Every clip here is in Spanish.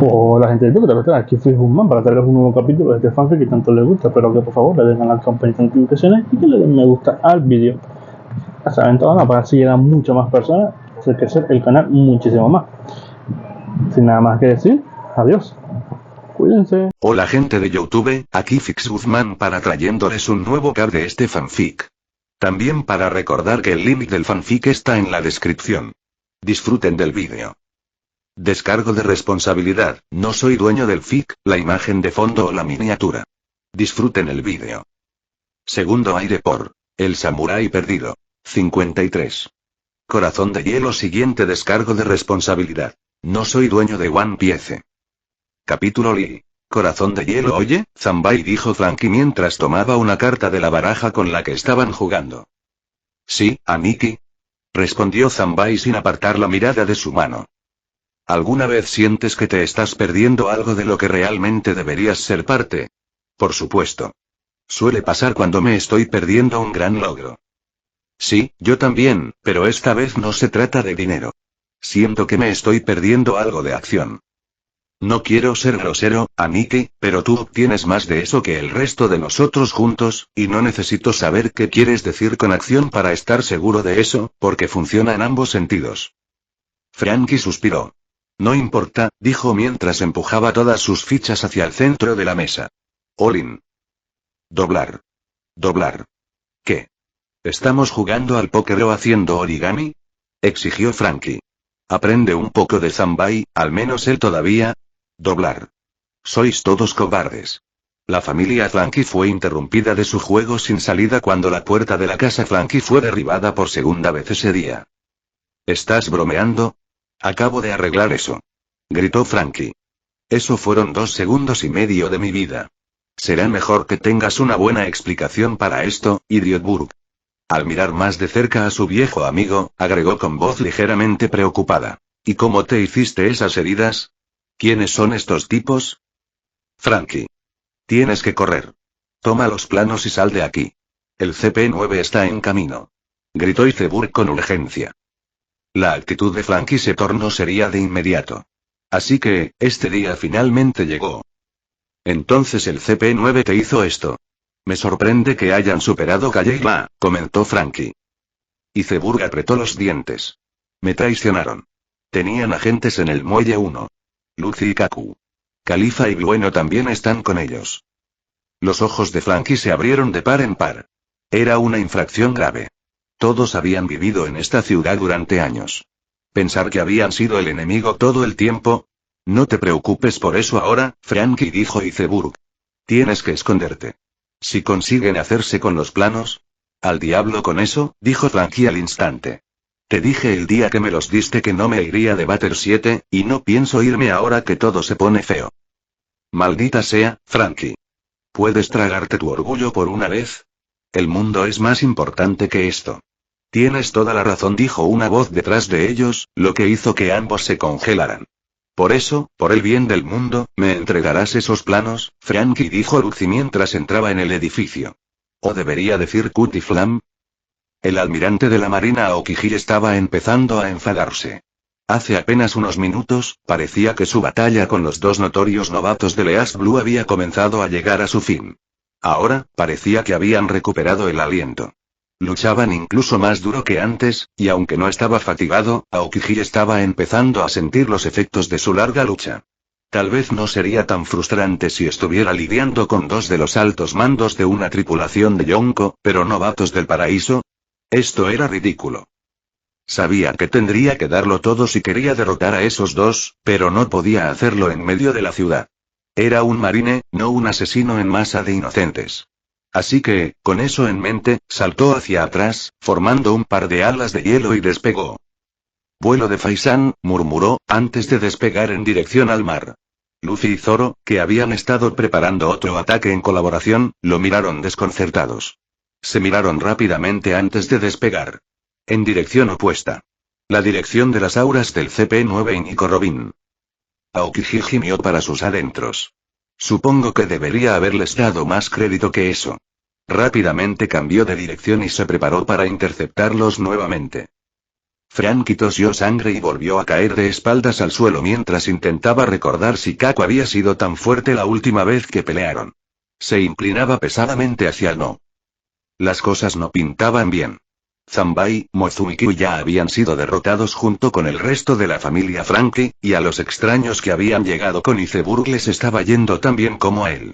Hola gente de YouTube, ¿qué tal? Aquí fui Guzmán para traerles un nuevo capítulo de este fanfic que tanto les gusta. Espero que por favor le den a la campanita de notificaciones y que le den me gusta al vídeo. Ya saben todo, ¿no? Para así llegar a muchas más personas, hacer crecer el canal muchísimo más. Sin nada más que decir, adiós. Cuídense. Hola gente de YouTube, aquí Fix Guzmán para trayéndoles un nuevo cap de este fanfic. También para recordar que el link del fanfic está en la descripción. Disfruten del vídeo. Descargo de responsabilidad, no soy dueño del fic, la imagen de fondo o la miniatura. Disfruten el vídeo. Segundo aire por El Samurái Perdido. 53. Corazón de hielo. Siguiente descargo de responsabilidad. No soy dueño de One Piece. Capítulo Lee. Corazón de hielo. Oye, Zanbai, dijo Franky mientras tomaba una carta de la baraja con la que estaban jugando. Sí, Aniki. Respondió Zanbai sin apartar la mirada de su mano. ¿Alguna vez sientes que te estás perdiendo algo de lo que realmente deberías ser parte? Por supuesto. Suele pasar cuando me estoy perdiendo un gran logro. Sí, yo también, pero esta vez no se trata de dinero. Siento que me estoy perdiendo algo de acción. No quiero ser grosero, Aniki, pero tú obtienes más de eso que el resto de nosotros juntos, y no necesito saber qué quieres decir con acción para estar seguro de eso, porque funciona en ambos sentidos. Franky suspiró. No importa, dijo mientras empujaba todas sus fichas hacia el centro de la mesa. All-in. Doblar. Doblar. ¿Qué? ¿Estamos jugando al póker o haciendo origami? Exigió Franky. Aprende un poco de Zanbai, al menos él todavía. Doblar. Sois todos cobardes. La familia Franky fue interrumpida de su juego sin salida cuando la puerta de la casa Franky fue derribada por segunda vez ese día. ¿Estás bromeando? Acabo de arreglar eso. Gritó Franky. Eso fueron 2 segundos y medio de mi vida. Será mejor que tengas una buena explicación para esto, Idiotburg. Al mirar más de cerca a su viejo amigo, agregó con voz ligeramente preocupada. ¿Y cómo te hiciste esas heridas? ¿Quiénes son estos tipos? Franky. Tienes que correr. Toma los planos y sal de aquí. El CP9 está en camino. Gritó Iceburg con urgencia. La actitud de Franky se tornó seria de inmediato. Así que, este día finalmente llegó. Entonces el CP9 te hizo esto. Me sorprende que hayan superado Calleila, comentó Franky. Iceburg apretó los dientes. Me traicionaron. Tenían agentes en el muelle 1. Lucy y Kaku. Califa y Bueno también están con ellos. Los ojos de Franky se abrieron de par en par. Era una infracción grave. Todos habían vivido en esta ciudad durante años. Pensar que habían sido el enemigo todo el tiempo. No te preocupes por eso ahora, Franky, dijo Iceburg. Tienes que esconderte. Si consiguen hacerse con los planos. Al diablo con eso, dijo Franky al instante. Te dije el día que me los diste que no me iría de Batter 7, y no pienso irme ahora que todo se pone feo. Maldita sea, Franky. ¿Puedes tragarte tu orgullo por una vez? El mundo es más importante que esto. Tienes toda la razón, dijo una voz detrás de ellos, lo que hizo que ambos se congelaran. Por eso, por el bien del mundo, ¿me entregarás esos planos, Franky?, dijo Lucy mientras entraba en el edificio. ¿O debería decir Cutiflam? El almirante de la Marina Aokiji estaba empezando a enfadarse. Hace apenas unos minutos, parecía que su batalla con los 2 notorios novatos de Leas Blue había comenzado a llegar a su fin. Ahora, parecía que habían recuperado el aliento. Luchaban incluso más duro que antes, y aunque no estaba fatigado, Aokiji estaba empezando a sentir los efectos de su larga lucha. Tal vez no sería tan frustrante si estuviera lidiando con 2 de los altos mandos de una tripulación de Yonko, pero novatos del paraíso. Esto era ridículo. Sabía que tendría que darlo todo si quería derrotar a esos 2, pero no podía hacerlo en medio de la ciudad. Era un marine, no un asesino en masa de inocentes. Así que, con eso en mente, saltó hacia atrás, formando un par de alas de hielo y despegó. Vuelo de Faisan, murmuró, antes de despegar en dirección al mar. Luffy y Zoro, que habían estado preparando otro ataque en colaboración, lo miraron desconcertados. Se miraron rápidamente antes de despegar. En dirección opuesta. La dirección de las auras del CP9 y Nico Robin. Aokiji gimió para sus adentros. Supongo que debería haberles dado más crédito que eso. Rápidamente cambió de dirección y se preparó para interceptarlos nuevamente. Franky tosió sangre y volvió a caer de espaldas al suelo mientras intentaba recordar si Kaku había sido tan fuerte la última vez que pelearon. Se inclinaba pesadamente hacia el no. Las cosas no pintaban bien. Zanbai, Mozu y Kyu ya habían sido derrotados junto con el resto de la familia Franky, y a los extraños que habían llegado con Iceburg les estaba yendo tan bien como a él.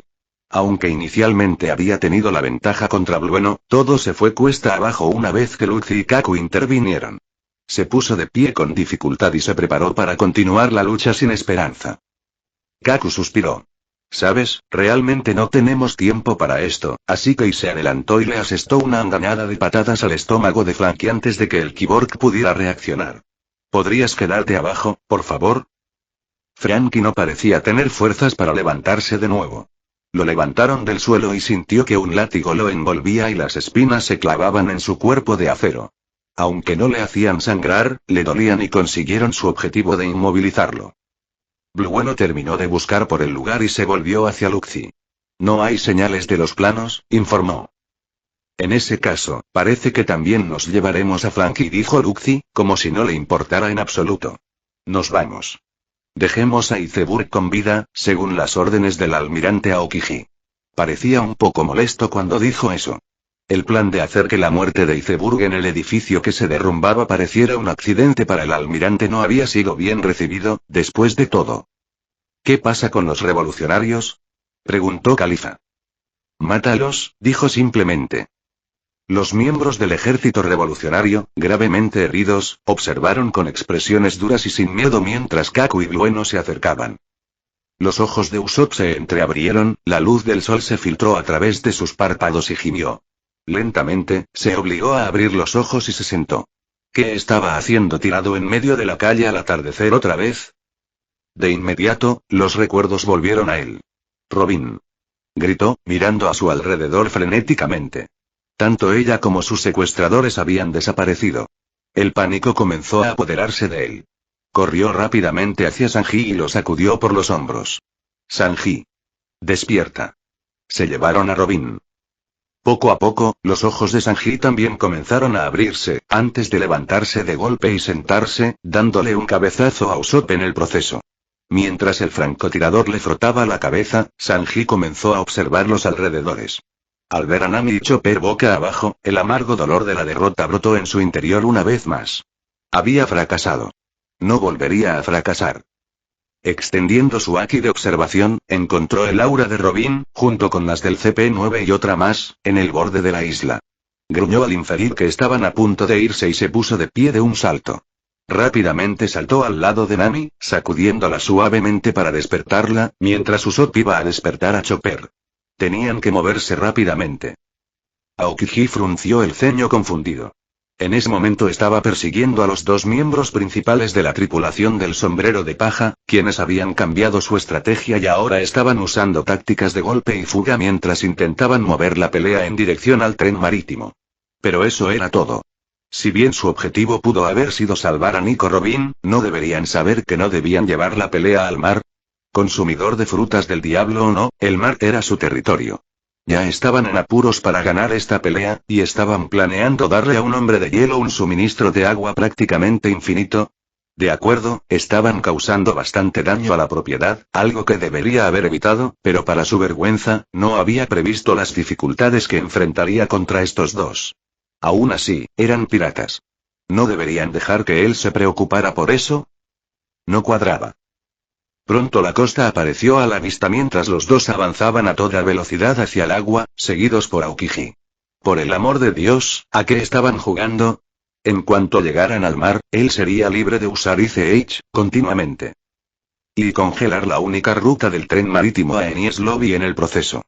Aunque inicialmente había tenido la ventaja contra Blueno, todo se fue cuesta abajo una vez que Lucy y Kaku intervinieron. Se puso de pie con dificultad y se preparó para continuar la lucha sin esperanza. Kaku suspiró. «Sabes, realmente no tenemos tiempo para esto», así que se adelantó y le asestó una andanada de patadas al estómago de Franky antes de que el Kyborg pudiera reaccionar. «¿Podrías quedarte abajo, por favor?» Franky no parecía tener fuerzas para levantarse de nuevo. Lo levantaron del suelo y sintió que un látigo lo envolvía y las espinas se clavaban en su cuerpo de acero. Aunque no le hacían sangrar, le dolían y consiguieron su objetivo de inmovilizarlo. Blueno terminó de buscar por el lugar y se volvió hacia Luxi. «No hay señales de los planos», informó. «En ese caso, parece que también nos llevaremos a Franky», dijo Luxi, como si no le importara en absoluto. «Nos vamos. Dejemos a Iceburg con vida, según las órdenes del almirante Aokiji». Parecía un poco molesto cuando dijo eso. El plan de hacer que la muerte de Iceburg en el edificio que se derrumbaba pareciera un accidente para el almirante no había sido bien recibido, después de todo. «¿Qué pasa con los revolucionarios?», preguntó Califa. «Mátalos», dijo simplemente. Los miembros del ejército revolucionario, gravemente heridos, observaron con expresiones duras y sin miedo mientras Kaku y Blueno se acercaban. Los ojos de Usopp se entreabrieron, la luz del sol se filtró a través de sus párpados y gimió. Lentamente, se obligó a abrir los ojos y se sentó. ¿Qué estaba haciendo tirado en medio de la calle al atardecer otra vez? De inmediato, los recuerdos volvieron a él. «Robin», gritó, mirando a su alrededor frenéticamente. Tanto ella como sus secuestradores habían desaparecido. El pánico comenzó a apoderarse de él. Corrió rápidamente hacia Sanji y lo sacudió por los hombros. «Sanji. Despierta». Se llevaron a Robin. Poco a poco, los ojos de Sanji también comenzaron a abrirse, antes de levantarse de golpe y sentarse, dándole un cabezazo a Usopp en el proceso. Mientras el francotirador le frotaba la cabeza, Sanji comenzó a observar los alrededores. Al ver a Nami y Chopper boca abajo, el amargo dolor de la derrota brotó en su interior una vez más. Había fracasado. No volvería a fracasar. Extendiendo su haki de observación, encontró el aura de Robin, junto con las del CP9 y otra más, en el borde de la isla. Gruñó al inferir que estaban a punto de irse y se puso de pie de un salto. Rápidamente saltó al lado de Nami, sacudiéndola suavemente para despertarla, mientras Usopp iba a despertar a Chopper. Tenían que moverse rápidamente. Aokiji frunció el ceño confundido. En ese momento estaba persiguiendo a los dos miembros principales de la tripulación del sombrero de paja, quienes habían cambiado su estrategia y ahora estaban usando tácticas de golpe y fuga mientras intentaban mover la pelea en dirección al tren marítimo. Pero eso era todo. Si bien su objetivo pudo haber sido salvar a Nico Robin, ¿no deberían saber que no debían llevar la pelea al mar? Consumidor de frutas del diablo o no, el mar era su territorio. Ya estaban en apuros para ganar esta pelea, y estaban planeando darle a un hombre de hielo un suministro de agua prácticamente infinito. De acuerdo, estaban causando bastante daño a la propiedad, algo que debería haber evitado, pero para su vergüenza, no había previsto las dificultades que enfrentaría contra estos dos. Aún así, eran piratas. ¿No deberían dejar que él se preocupara por eso? No cuadraba. Pronto la costa apareció a la vista mientras los dos avanzaban a toda velocidad hacia el agua, seguidos por Aokiji. Por el amor de Dios, ¿a qué estaban jugando? En cuanto llegaran al mar, él sería libre de usar ICH, continuamente. Y congelar la única ruta del tren marítimo a Enies Lobby en el proceso.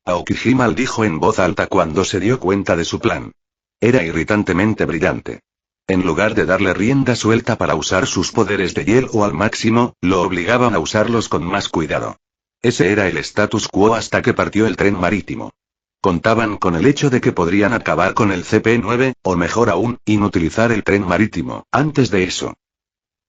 Aokiji maldijo en voz alta cuando se dio cuenta de su plan. Era irritantemente brillante. En lugar de darle rienda suelta para usar sus poderes de hielo al máximo, lo obligaban a usarlos con más cuidado. Ese era el status quo hasta que partió el tren marítimo. Contaban con el hecho de que podrían acabar con el CP9, o mejor aún, inutilizar el tren marítimo, antes de eso.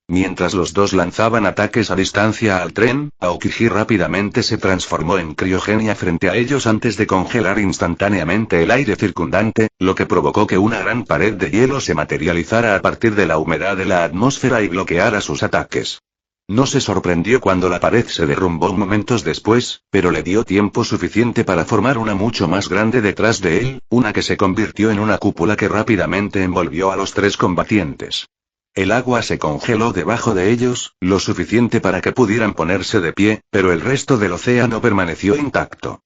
Mientras los dos lanzaban ataques a distancia al tren, Aokiji rápidamente se transformó en criogenia frente a ellos antes de congelar instantáneamente el aire circundante, lo que provocó que una gran pared de hielo se materializara a partir de la humedad de la atmósfera y bloqueara sus ataques. No se sorprendió cuando la pared se derrumbó momentos después, pero le dio tiempo suficiente para formar una mucho más grande detrás de él, una que se convirtió en una cúpula que rápidamente envolvió a los tres combatientes. El agua se congeló debajo de ellos, lo suficiente para que pudieran ponerse de pie, pero el resto del océano permaneció intacto.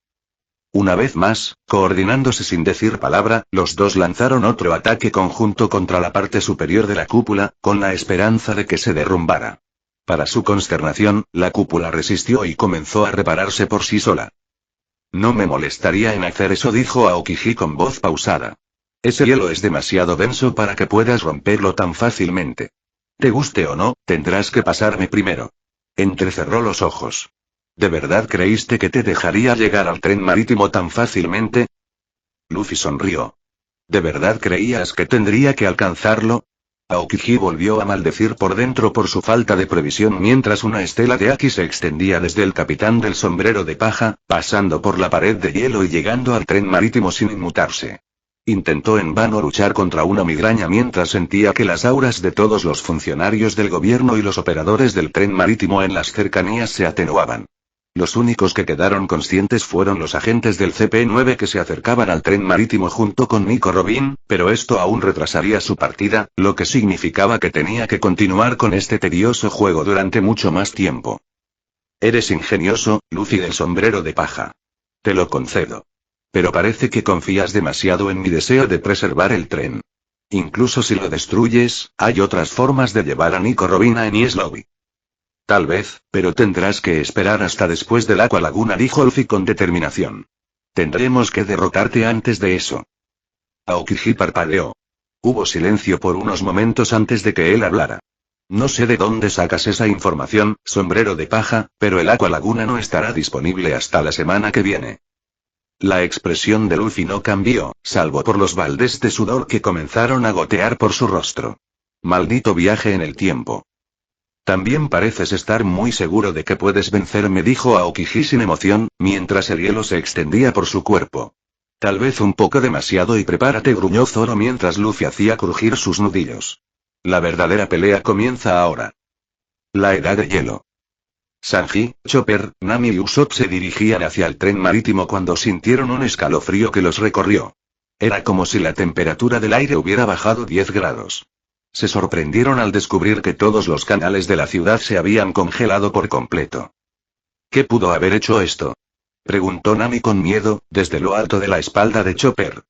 Una vez más, coordinándose sin decir palabra, los dos lanzaron otro ataque conjunto contra la parte superior de la cúpula, con la esperanza de que se derrumbara. Para su consternación, la cúpula resistió y comenzó a repararse por sí sola. No me molestaría en hacer eso, dijo Aokiji con voz pausada. Ese hielo es demasiado denso para que puedas romperlo tan fácilmente. Te guste o no, tendrás que pasarme primero. Entrecerró los ojos. ¿De verdad creíste que te dejaría llegar al tren marítimo tan fácilmente? Luffy sonrió. ¿De verdad creías que tendría que alcanzarlo? Aokiji volvió a maldecir por dentro por su falta de previsión mientras una estela de Aki se extendía desde el capitán del sombrero de paja, pasando por la pared de hielo y llegando al tren marítimo sin inmutarse. Intentó en vano luchar contra una migraña mientras sentía que las auras de todos los funcionarios del gobierno y los operadores del tren marítimo en las cercanías se atenuaban. Los únicos que quedaron conscientes fueron los agentes del CP9 que se acercaban al tren marítimo junto con Nico Robin, pero esto aún retrasaría su partida, lo que significaba que tenía que continuar con este tedioso juego durante mucho más tiempo. Eres ingenioso, Luffy del sombrero de paja. Te lo concedo. Pero parece que confías demasiado en mi deseo de preservar el tren. Incluso si lo destruyes, hay otras formas de llevar a Nico Robin a Enies Lobby. Tal vez, pero tendrás que esperar hasta después del Aqua Laguna, dijo Luffy con determinación. Tendremos que derrotarte antes de eso. Aokiji parpadeó. Hubo silencio por unos momentos antes de que él hablara. No sé de dónde sacas esa información, sombrero de paja, pero el Aqua Laguna no estará disponible hasta la semana que viene. La expresión de Luffy no cambió, salvo por los baldes de sudor que comenzaron a gotear por su rostro. Maldito viaje en el tiempo. También pareces estar muy seguro de que puedes vencerme, dijo Aokiji sin emoción, mientras el hielo se extendía por su cuerpo. Tal vez un poco demasiado y prepárate, gruñó Zoro mientras Luffy hacía crujir sus nudillos. La verdadera pelea comienza ahora. La edad de hielo. Sanji, Chopper, Nami y Usopp se dirigían hacia el tren marítimo cuando sintieron un escalofrío que los recorrió. Era como si la temperatura del aire hubiera bajado 10 grados. Se sorprendieron al descubrir que todos los canales de la ciudad se habían congelado por completo. ¿Qué pudo haber hecho esto?, preguntó Nami con miedo, desde lo alto de la espalda de Chopper.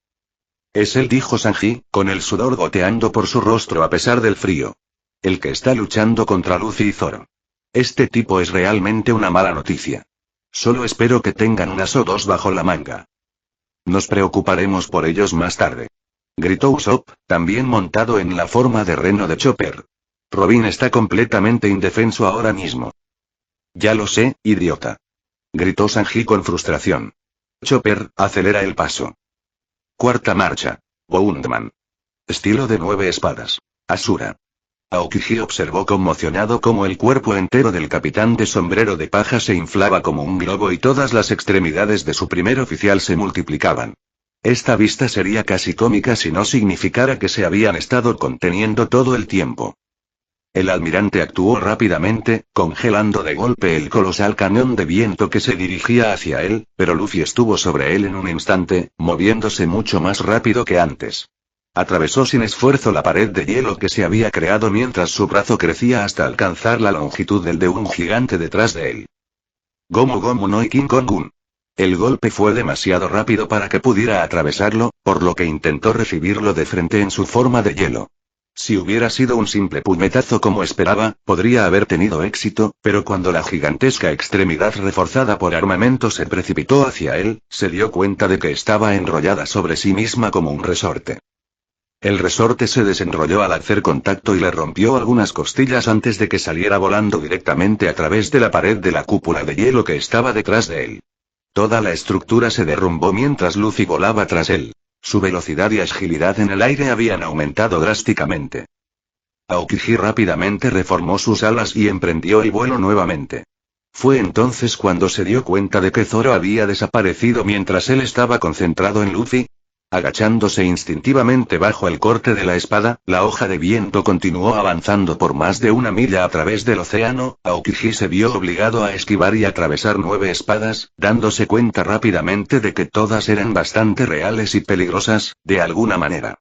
Es él, dijo Sanji, con el sudor goteando por su rostro a pesar del frío. El que está luchando contra Luffy y Zoro. Este tipo es realmente una mala noticia. Solo espero que tengan unas o dos bajo la manga. Nos preocuparemos por ellos más tarde. Gritó Usopp, también montado en la forma de reno de Chopper. Robin está completamente indefenso ahora mismo. Ya lo sé, idiota. Gritó Sanji con frustración. Chopper, acelera el paso. Cuarta marcha. Boundman. Estilo de 9 espadas. Asura. Aokiji observó conmocionado cómo el cuerpo entero del capitán de sombrero de paja se inflaba como un globo y todas las extremidades de su primer oficial se multiplicaban. Esta vista sería casi cómica si no significara que se habían estado conteniendo todo el tiempo. El almirante actuó rápidamente, congelando de golpe el colosal cañón de viento que se dirigía hacia él, pero Luffy estuvo sobre él en un instante, moviéndose mucho más rápido que antes. Atravesó sin esfuerzo la pared de hielo que se había creado mientras su brazo crecía hasta alcanzar la longitud del de un gigante detrás de él. Gomu Gomu no King Kong-un. El golpe fue demasiado rápido para que pudiera atravesarlo, por lo que intentó recibirlo de frente en su forma de hielo. Si hubiera sido un simple puñetazo como esperaba, podría haber tenido éxito, pero cuando la gigantesca extremidad reforzada por armamento se precipitó hacia él, se dio cuenta de que estaba enrollada sobre sí misma como un resorte. El resorte se desenrolló al hacer contacto y le rompió algunas costillas antes de que saliera volando directamente a través de la pared de la cúpula de hielo que estaba detrás de él. Toda la estructura se derrumbó mientras Luffy volaba tras él. Su velocidad y agilidad en el aire habían aumentado drásticamente. Aokiji rápidamente reformó sus alas y emprendió el vuelo nuevamente. Fue entonces cuando se dio cuenta de que Zoro había desaparecido mientras él estaba concentrado en Luffy. Agachándose instintivamente bajo el corte de la espada, la hoja de viento continuó avanzando por más de 1 milla a través del océano. Aokiji se vio obligado a esquivar y atravesar 9 espadas, dándose cuenta rápidamente de que todas eran bastante reales y peligrosas, de alguna manera.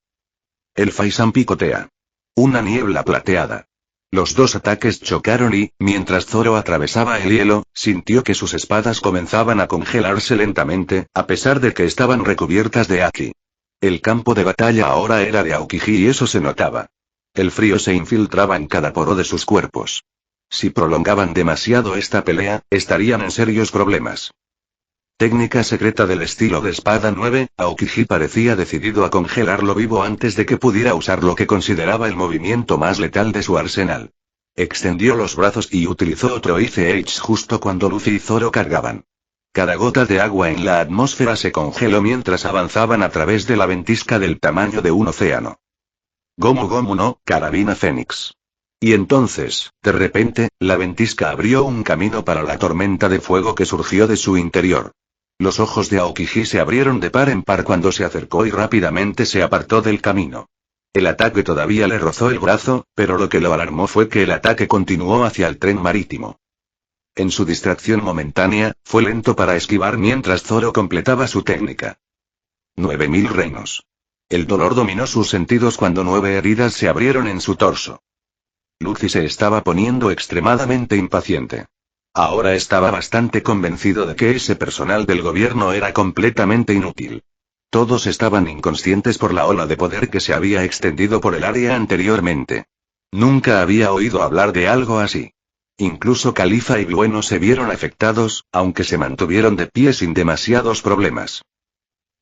El Faisan picotea. Una niebla plateada. Los dos ataques chocaron y, mientras Zoro atravesaba el hielo, sintió que sus espadas comenzaban a congelarse lentamente, a pesar de que estaban recubiertas de haki. El campo de batalla ahora era de Aokiji y eso se notaba. El frío se infiltraba en cada poro de sus cuerpos. Si prolongaban demasiado esta pelea, estarían en serios problemas. Técnica secreta del estilo de espada 9, Aokiji parecía decidido a congelarlo vivo antes de que pudiera usar lo que consideraba el movimiento más letal de su arsenal. Extendió los brazos y utilizó otro Ice Edge justo cuando Luffy y Zoro cargaban. Cada gota de agua en la atmósfera se congeló mientras avanzaban a través de la ventisca del tamaño de un océano. Gomu Gomu no, Carabina Fénix. Y entonces, de repente, la ventisca abrió un camino para la tormenta de fuego que surgió de su interior. Los ojos de Aokiji se abrieron de par en par cuando se acercó y rápidamente se apartó del camino. El ataque todavía le rozó el brazo, pero lo que lo alarmó fue que el ataque continuó hacia el tren marítimo. En su distracción momentánea, fue lento para esquivar mientras Zoro completaba su técnica. 9000 reinos. El dolor dominó sus sentidos cuando 9 heridas se abrieron en su torso. Luffy se estaba poniendo extremadamente impaciente. Ahora estaba bastante convencido de que ese personal del gobierno era completamente inútil. Todos estaban inconscientes por la ola de poder que se había extendido por el área anteriormente. Nunca había oído hablar de algo así. Incluso Califa y Blueno se vieron afectados, aunque se mantuvieron de pie sin demasiados problemas.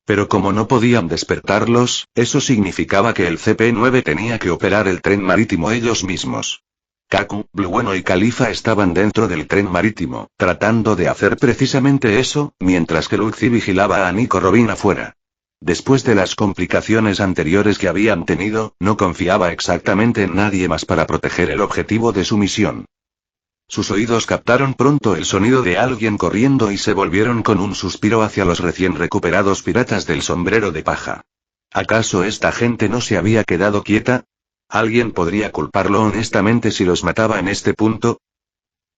Pero como no podían despertarlos, eso significaba que el CP9 tenía que operar el tren marítimo ellos mismos. Kaku, Blueno y Califa estaban dentro del tren marítimo, tratando de hacer precisamente eso, mientras que Luffy vigilaba a Nico Robin afuera. Después de las complicaciones anteriores que habían tenido, no confiaba exactamente en nadie más para proteger el objetivo de su misión. Sus oídos captaron pronto el sonido de alguien corriendo y se volvieron con un suspiro hacia los recién recuperados piratas del sombrero de paja. ¿Acaso esta gente no se había quedado quieta? ¿Alguien podría culparlo honestamente si los mataba en este punto?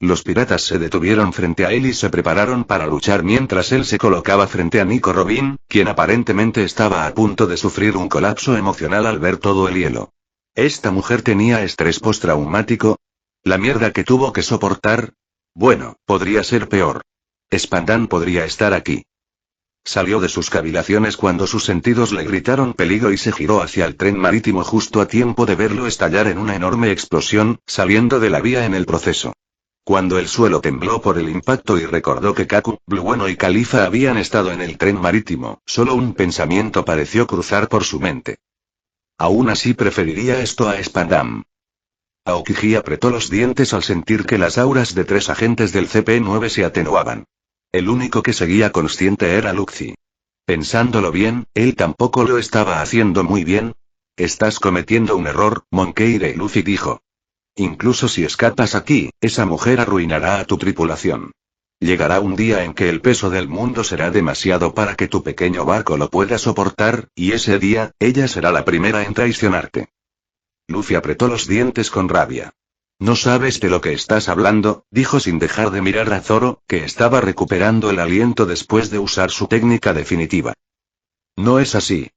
Los piratas se detuvieron frente a él y se prepararon para luchar mientras él se colocaba frente a Nico Robin, quien aparentemente estaba a punto de sufrir un colapso emocional al ver todo el hielo. ¿Esta mujer tenía estrés postraumático? ¿La mierda que tuvo que soportar? Bueno, podría ser peor. Spandan podría estar aquí. Salió de sus cavilaciones cuando sus sentidos le gritaron peligro y se giró hacia el tren marítimo justo a tiempo de verlo estallar en una enorme explosión, saliendo de la vía en el proceso. Cuando el suelo tembló por el impacto y recordó que Kaku, Blueno y Califa habían estado en el tren marítimo, solo un pensamiento pareció cruzar por su mente. Aún así preferiría esto a Spandam. Aokiji apretó los dientes al sentir que las auras de 3 agentes del CP9 se atenuaban. El único que seguía consciente era Luffy. Pensándolo bien, él tampoco lo estaba haciendo muy bien. Estás cometiendo un error, Monkey Luffy dijo. Incluso si escapas aquí, esa mujer arruinará a tu tripulación. Llegará un día en que el peso del mundo será demasiado para que tu pequeño barco lo pueda soportar, y ese día, ella será la primera en traicionarte. Luffy apretó los dientes con rabia. No sabes de lo que estás hablando, dijo sin dejar de mirar a Zoro, que estaba recuperando el aliento después de usar su técnica definitiva. ¿No es así?,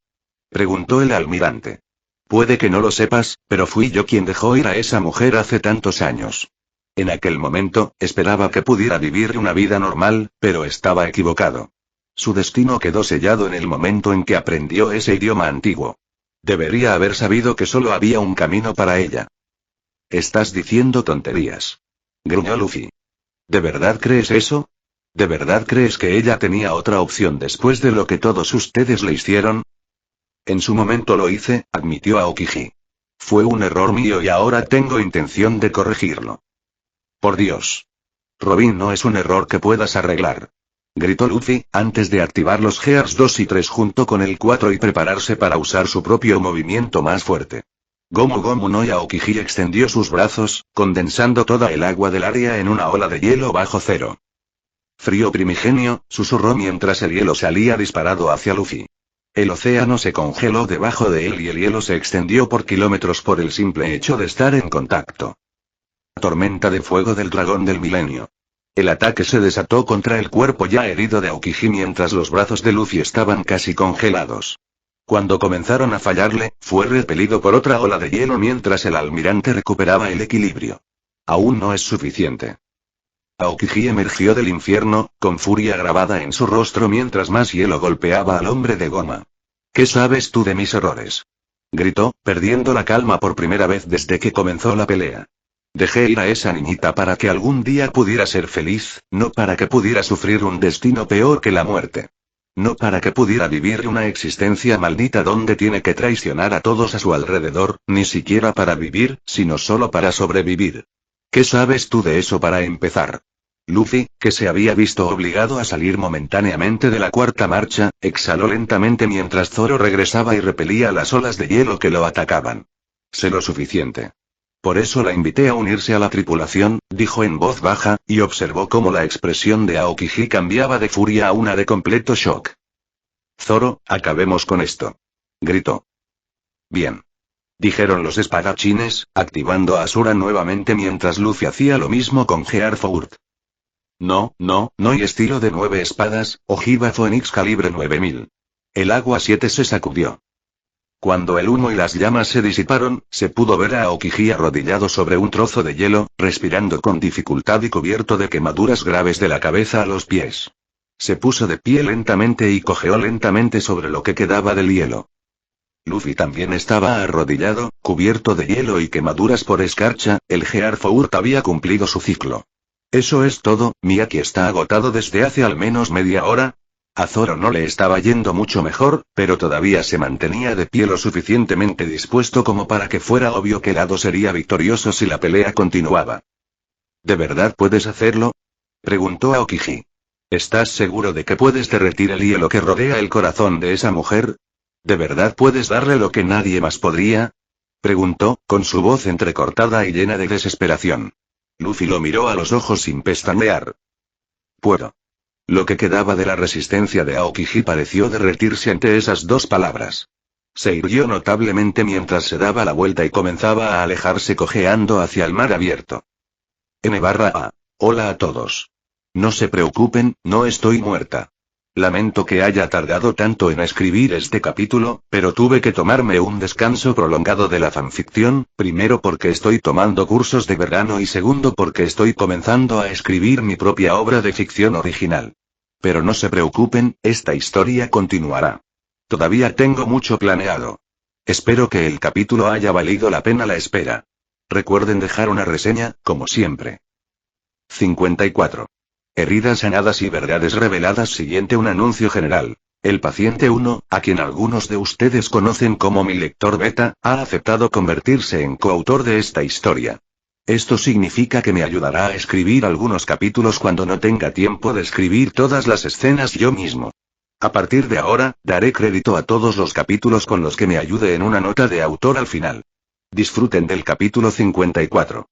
preguntó el almirante. Puede que no lo sepas, pero fui yo quien dejó ir a esa mujer hace tantos años. En aquel momento, esperaba que pudiera vivir una vida normal, pero estaba equivocado. Su destino quedó sellado en el momento en que aprendió ese idioma antiguo. Debería haber sabido que solo había un camino para ella. Estás diciendo tonterías, gruñó Luffy. ¿De verdad crees eso? ¿De verdad crees que ella tenía otra opción después de lo que todos ustedes le hicieron? En su momento lo hice, admitió Aokiji. Fue un error mío y ahora tengo intención de corregirlo. Por Dios. Robin no es un error que puedas arreglar, gritó Luffy, antes de activar los Gears 2 y 3 junto con el 4 y prepararse para usar su propio movimiento más fuerte. Gomu Gomu no Aokiji extendió sus brazos, condensando toda el agua del área en una ola de hielo bajo cero. Frío primigenio, susurró mientras el hielo salía disparado hacia Luffy. El océano se congeló debajo de él y el hielo se extendió por kilómetros por el simple hecho de estar en contacto. Tormenta de fuego del dragón del milenio. El ataque se desató contra el cuerpo ya herido de Aokiji mientras los brazos de Luffy estaban casi congelados. Cuando comenzaron a fallarle, fue repelido por otra ola de hielo mientras el almirante recuperaba el equilibrio. Aún no es suficiente. Aokiji emergió del infierno, con furia grabada en su rostro mientras más hielo golpeaba al hombre de goma. ¿Qué sabes tú de mis errores? Gritó, perdiendo la calma por primera vez desde que comenzó la pelea. Dejé ir a esa niñita para que algún día pudiera ser feliz, no para que pudiera sufrir un destino peor que la muerte. No para que pudiera vivir una existencia maldita donde tiene que traicionar a todos a su alrededor, ni siquiera para vivir, sino solo para sobrevivir. ¿Qué sabes tú de eso para empezar? Luffy, que se había visto obligado a salir momentáneamente de la cuarta marcha, exhaló lentamente mientras Zoro regresaba y repelía las olas de hielo que lo atacaban. Sé lo suficiente. Por eso la invité a unirse a la tripulación, dijo en voz baja, y observó cómo la expresión de Aokiji cambiaba de furia a una de completo shock. Zoro, acabemos con esto. Gritó. Bien. Dijeron los espadachines, activando a Asura nuevamente mientras Luffy hacía lo mismo con Gearford. No y estilo de 9 espadas, Ojiba Phoenix calibre 9000. El agua 7 se sacudió. Cuando el humo y las llamas se disiparon, se pudo ver a Aokiji arrodillado sobre un trozo de hielo, respirando con dificultad y cubierto de quemaduras graves de la cabeza a los pies. Se puso de pie lentamente y cojeó lentamente sobre lo que quedaba del hielo. Luffy también estaba arrodillado, cubierto de hielo y quemaduras por escarcha, el Gearford había cumplido su ciclo. Eso es todo, Miyaki está agotado desde hace al menos media hora. A Zoro no le estaba yendo mucho mejor, pero todavía se mantenía de pie lo suficientemente dispuesto como para que fuera obvio que el hado sería victorioso si la pelea continuaba. ¿De verdad puedes hacerlo? Preguntó Aokiji. ¿Estás seguro de que puedes derretir el hielo que rodea el corazón de esa mujer? ¿De verdad puedes darle lo que nadie más podría? Preguntó, con su voz entrecortada y llena de desesperación. Luffy lo miró a los ojos sin pestañear. Puedo. Lo que quedaba de la resistencia de Aokiji pareció derretirse ante esas dos palabras. Se irguió notablemente mientras se daba la vuelta y comenzaba a alejarse cojeando hacia el mar abierto. N/A. Hola a todos. No se preocupen, no estoy muerta. Lamento que haya tardado tanto en escribir este capítulo, pero tuve que tomarme un descanso prolongado de la fanficción, primero porque estoy tomando cursos de verano y segundo porque estoy comenzando a escribir mi propia obra de ficción original. Pero no se preocupen, esta historia continuará. Todavía tengo mucho planeado. Espero que el capítulo haya valido la pena la espera. Recuerden dejar una reseña, como siempre. 54. Heridas sanadas y verdades reveladas. Siguiente un anuncio general. El paciente 1, a quien algunos de ustedes conocen como mi lector beta, ha aceptado convertirse en coautor de esta historia. Esto significa que me ayudará a escribir algunos capítulos cuando no tenga tiempo de escribir todas las escenas yo mismo. A partir de ahora, daré crédito a todos los capítulos con los que me ayude en una nota de autor al final. Disfruten del capítulo 54.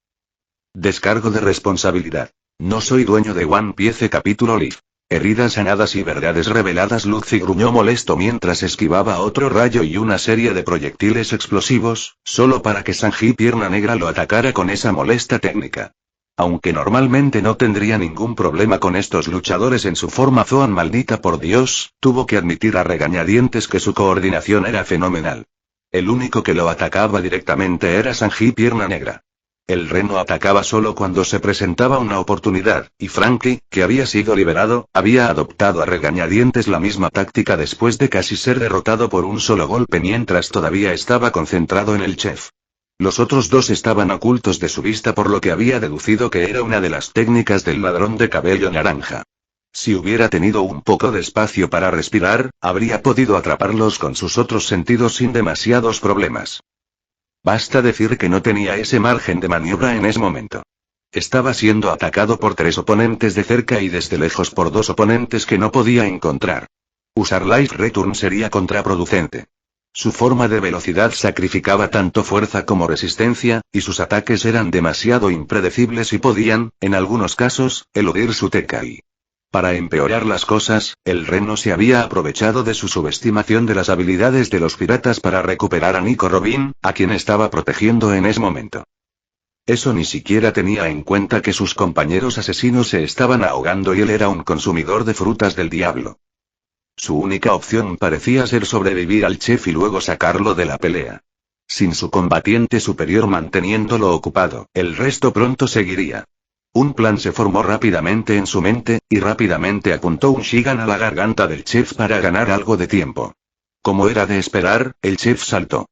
Descargo de responsabilidad. No soy dueño de One Piece. Capítulo Live. Heridas sanadas y verdades reveladas. Luffy gruñó molesto mientras esquivaba otro rayo y una serie de proyectiles explosivos, solo para que Sanji Pierna Negra lo atacara con esa molesta técnica. Aunque normalmente no tendría ningún problema con estos luchadores en su forma Zoan maldita por Dios, tuvo que admitir a regañadientes que su coordinación era fenomenal. El único que lo atacaba directamente era Sanji Pierna Negra. El reno atacaba solo cuando se presentaba una oportunidad, y Franky, que había sido liberado, había adoptado a regañadientes la misma táctica después de casi ser derrotado por un solo golpe mientras todavía estaba concentrado en el chef. Los otros dos estaban ocultos de su vista por lo que había deducido que era una de las técnicas del ladrón de cabello naranja. Si hubiera tenido un poco de espacio para respirar, habría podido atraparlos con sus otros sentidos sin demasiados problemas. Basta decir que no tenía ese margen de maniobra en ese momento. Estaba siendo atacado por 3 oponentes de cerca y desde lejos por 2 oponentes que no podía encontrar. Usar Life Return sería contraproducente. Su forma de velocidad sacrificaba tanto fuerza como resistencia, y sus ataques eran demasiado impredecibles y podían, en algunos casos, eludir su Tekai. Para empeorar las cosas, el reno se había aprovechado de su subestimación de las habilidades de los piratas para recuperar a Nico Robin, a quien estaba protegiendo en ese momento. Eso ni siquiera tenía en cuenta que sus compañeros asesinos se estaban ahogando y él era un consumidor de frutas del diablo. Su única opción parecía ser sobrevivir al chef y luego sacarlo de la pelea. Sin su combatiente superior manteniéndolo ocupado, el resto pronto seguiría. Un plan se formó rápidamente en su mente, y rápidamente apuntó un Shigan a la garganta del chef para ganar algo de tiempo. Como era de esperar, el chef saltó.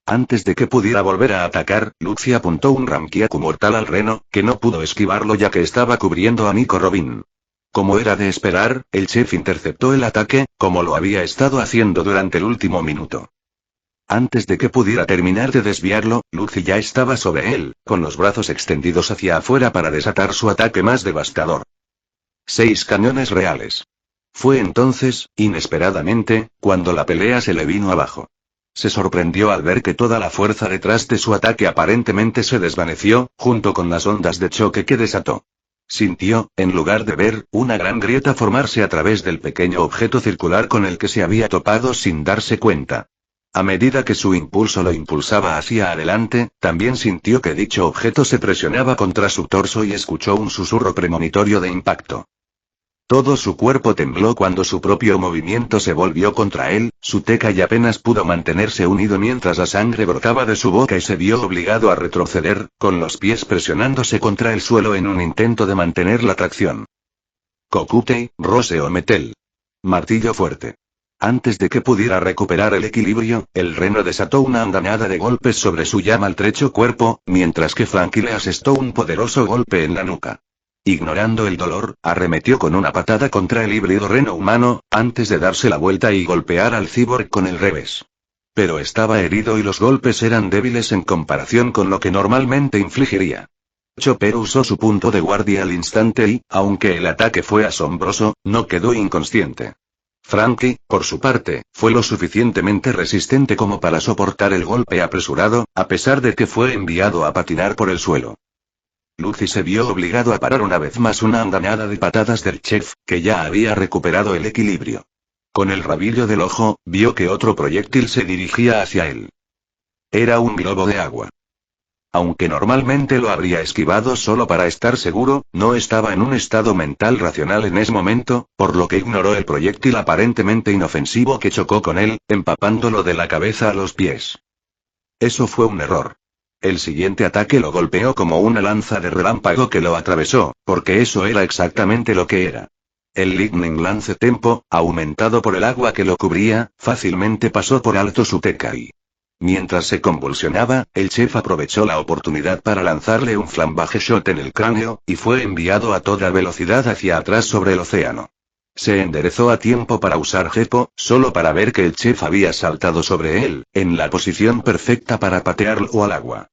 Antes de que pudiera volver a atacar, Lucy apuntó un Ramkyaku mortal al reno, que no pudo esquivarlo ya que estaba cubriendo a Nico Robin. Como era de esperar, el chef interceptó el ataque, como lo había estado haciendo durante el último minuto. Antes de que pudiera terminar de desviarlo, Lucy ya estaba sobre él, con los brazos extendidos hacia afuera para desatar su ataque más devastador. 6 cañones reales. Fue entonces, inesperadamente, cuando la pelea se le vino abajo. Se sorprendió al ver que toda la fuerza detrás de su ataque aparentemente se desvaneció, junto con las ondas de choque que desató. Sintió, en lugar de ver, una gran grieta formarse a través del pequeño objeto circular con el que se había topado sin darse cuenta. A medida que su impulso lo impulsaba hacia adelante, también sintió que dicho objeto se presionaba contra su torso y escuchó un susurro premonitorio de impacto. Todo su cuerpo tembló cuando su propio movimiento se volvió contra él, su Tekai apenas pudo mantenerse unido mientras la sangre brotaba de su boca y se vio obligado a retroceder, con los pies presionándose contra el suelo en un intento de mantener la tracción. Kokutei, Rose o Metel. Martillo fuerte. Antes de que pudiera recuperar el equilibrio, el reno desató una andanada de golpes sobre su ya maltrecho cuerpo, mientras que Franky le asestó un poderoso golpe en la nuca. Ignorando el dolor, arremetió con una patada contra el híbrido reno humano, antes de darse la vuelta y golpear al cyborg con el revés. Pero estaba herido y los golpes eran débiles en comparación con lo que normalmente infligiría. Chopper usó su punto de guardia al instante y, aunque el ataque fue asombroso, no quedó inconsciente. Franky, por su parte, fue lo suficientemente resistente como para soportar el golpe apresurado, a pesar de que fue enviado a patinar por el suelo. Lucy se vio obligado a parar una vez más una andanada de patadas del chef, que ya había recuperado el equilibrio. Con el rabillo del ojo, vio que otro proyectil se dirigía hacia él. Era un globo de agua. Aunque normalmente lo habría esquivado solo para estar seguro, no estaba en un estado mental racional en ese momento, por lo que ignoró el proyectil aparentemente inofensivo que chocó con él, empapándolo de la cabeza a los pies. Eso fue un error. El siguiente ataque lo golpeó como una lanza de relámpago que lo atravesó, porque eso era exactamente lo que era. El Lightning Lance Tempo, aumentado por el agua que lo cubría, fácilmente pasó por alto su Tekai. Mientras se convulsionaba, el chef aprovechó la oportunidad para lanzarle un flambaje shot en el cráneo, y fue enviado a toda velocidad hacia atrás sobre el océano. Se enderezó a tiempo para usar Gepo, solo para ver que el chef había saltado sobre él, en la posición perfecta para patearlo al agua.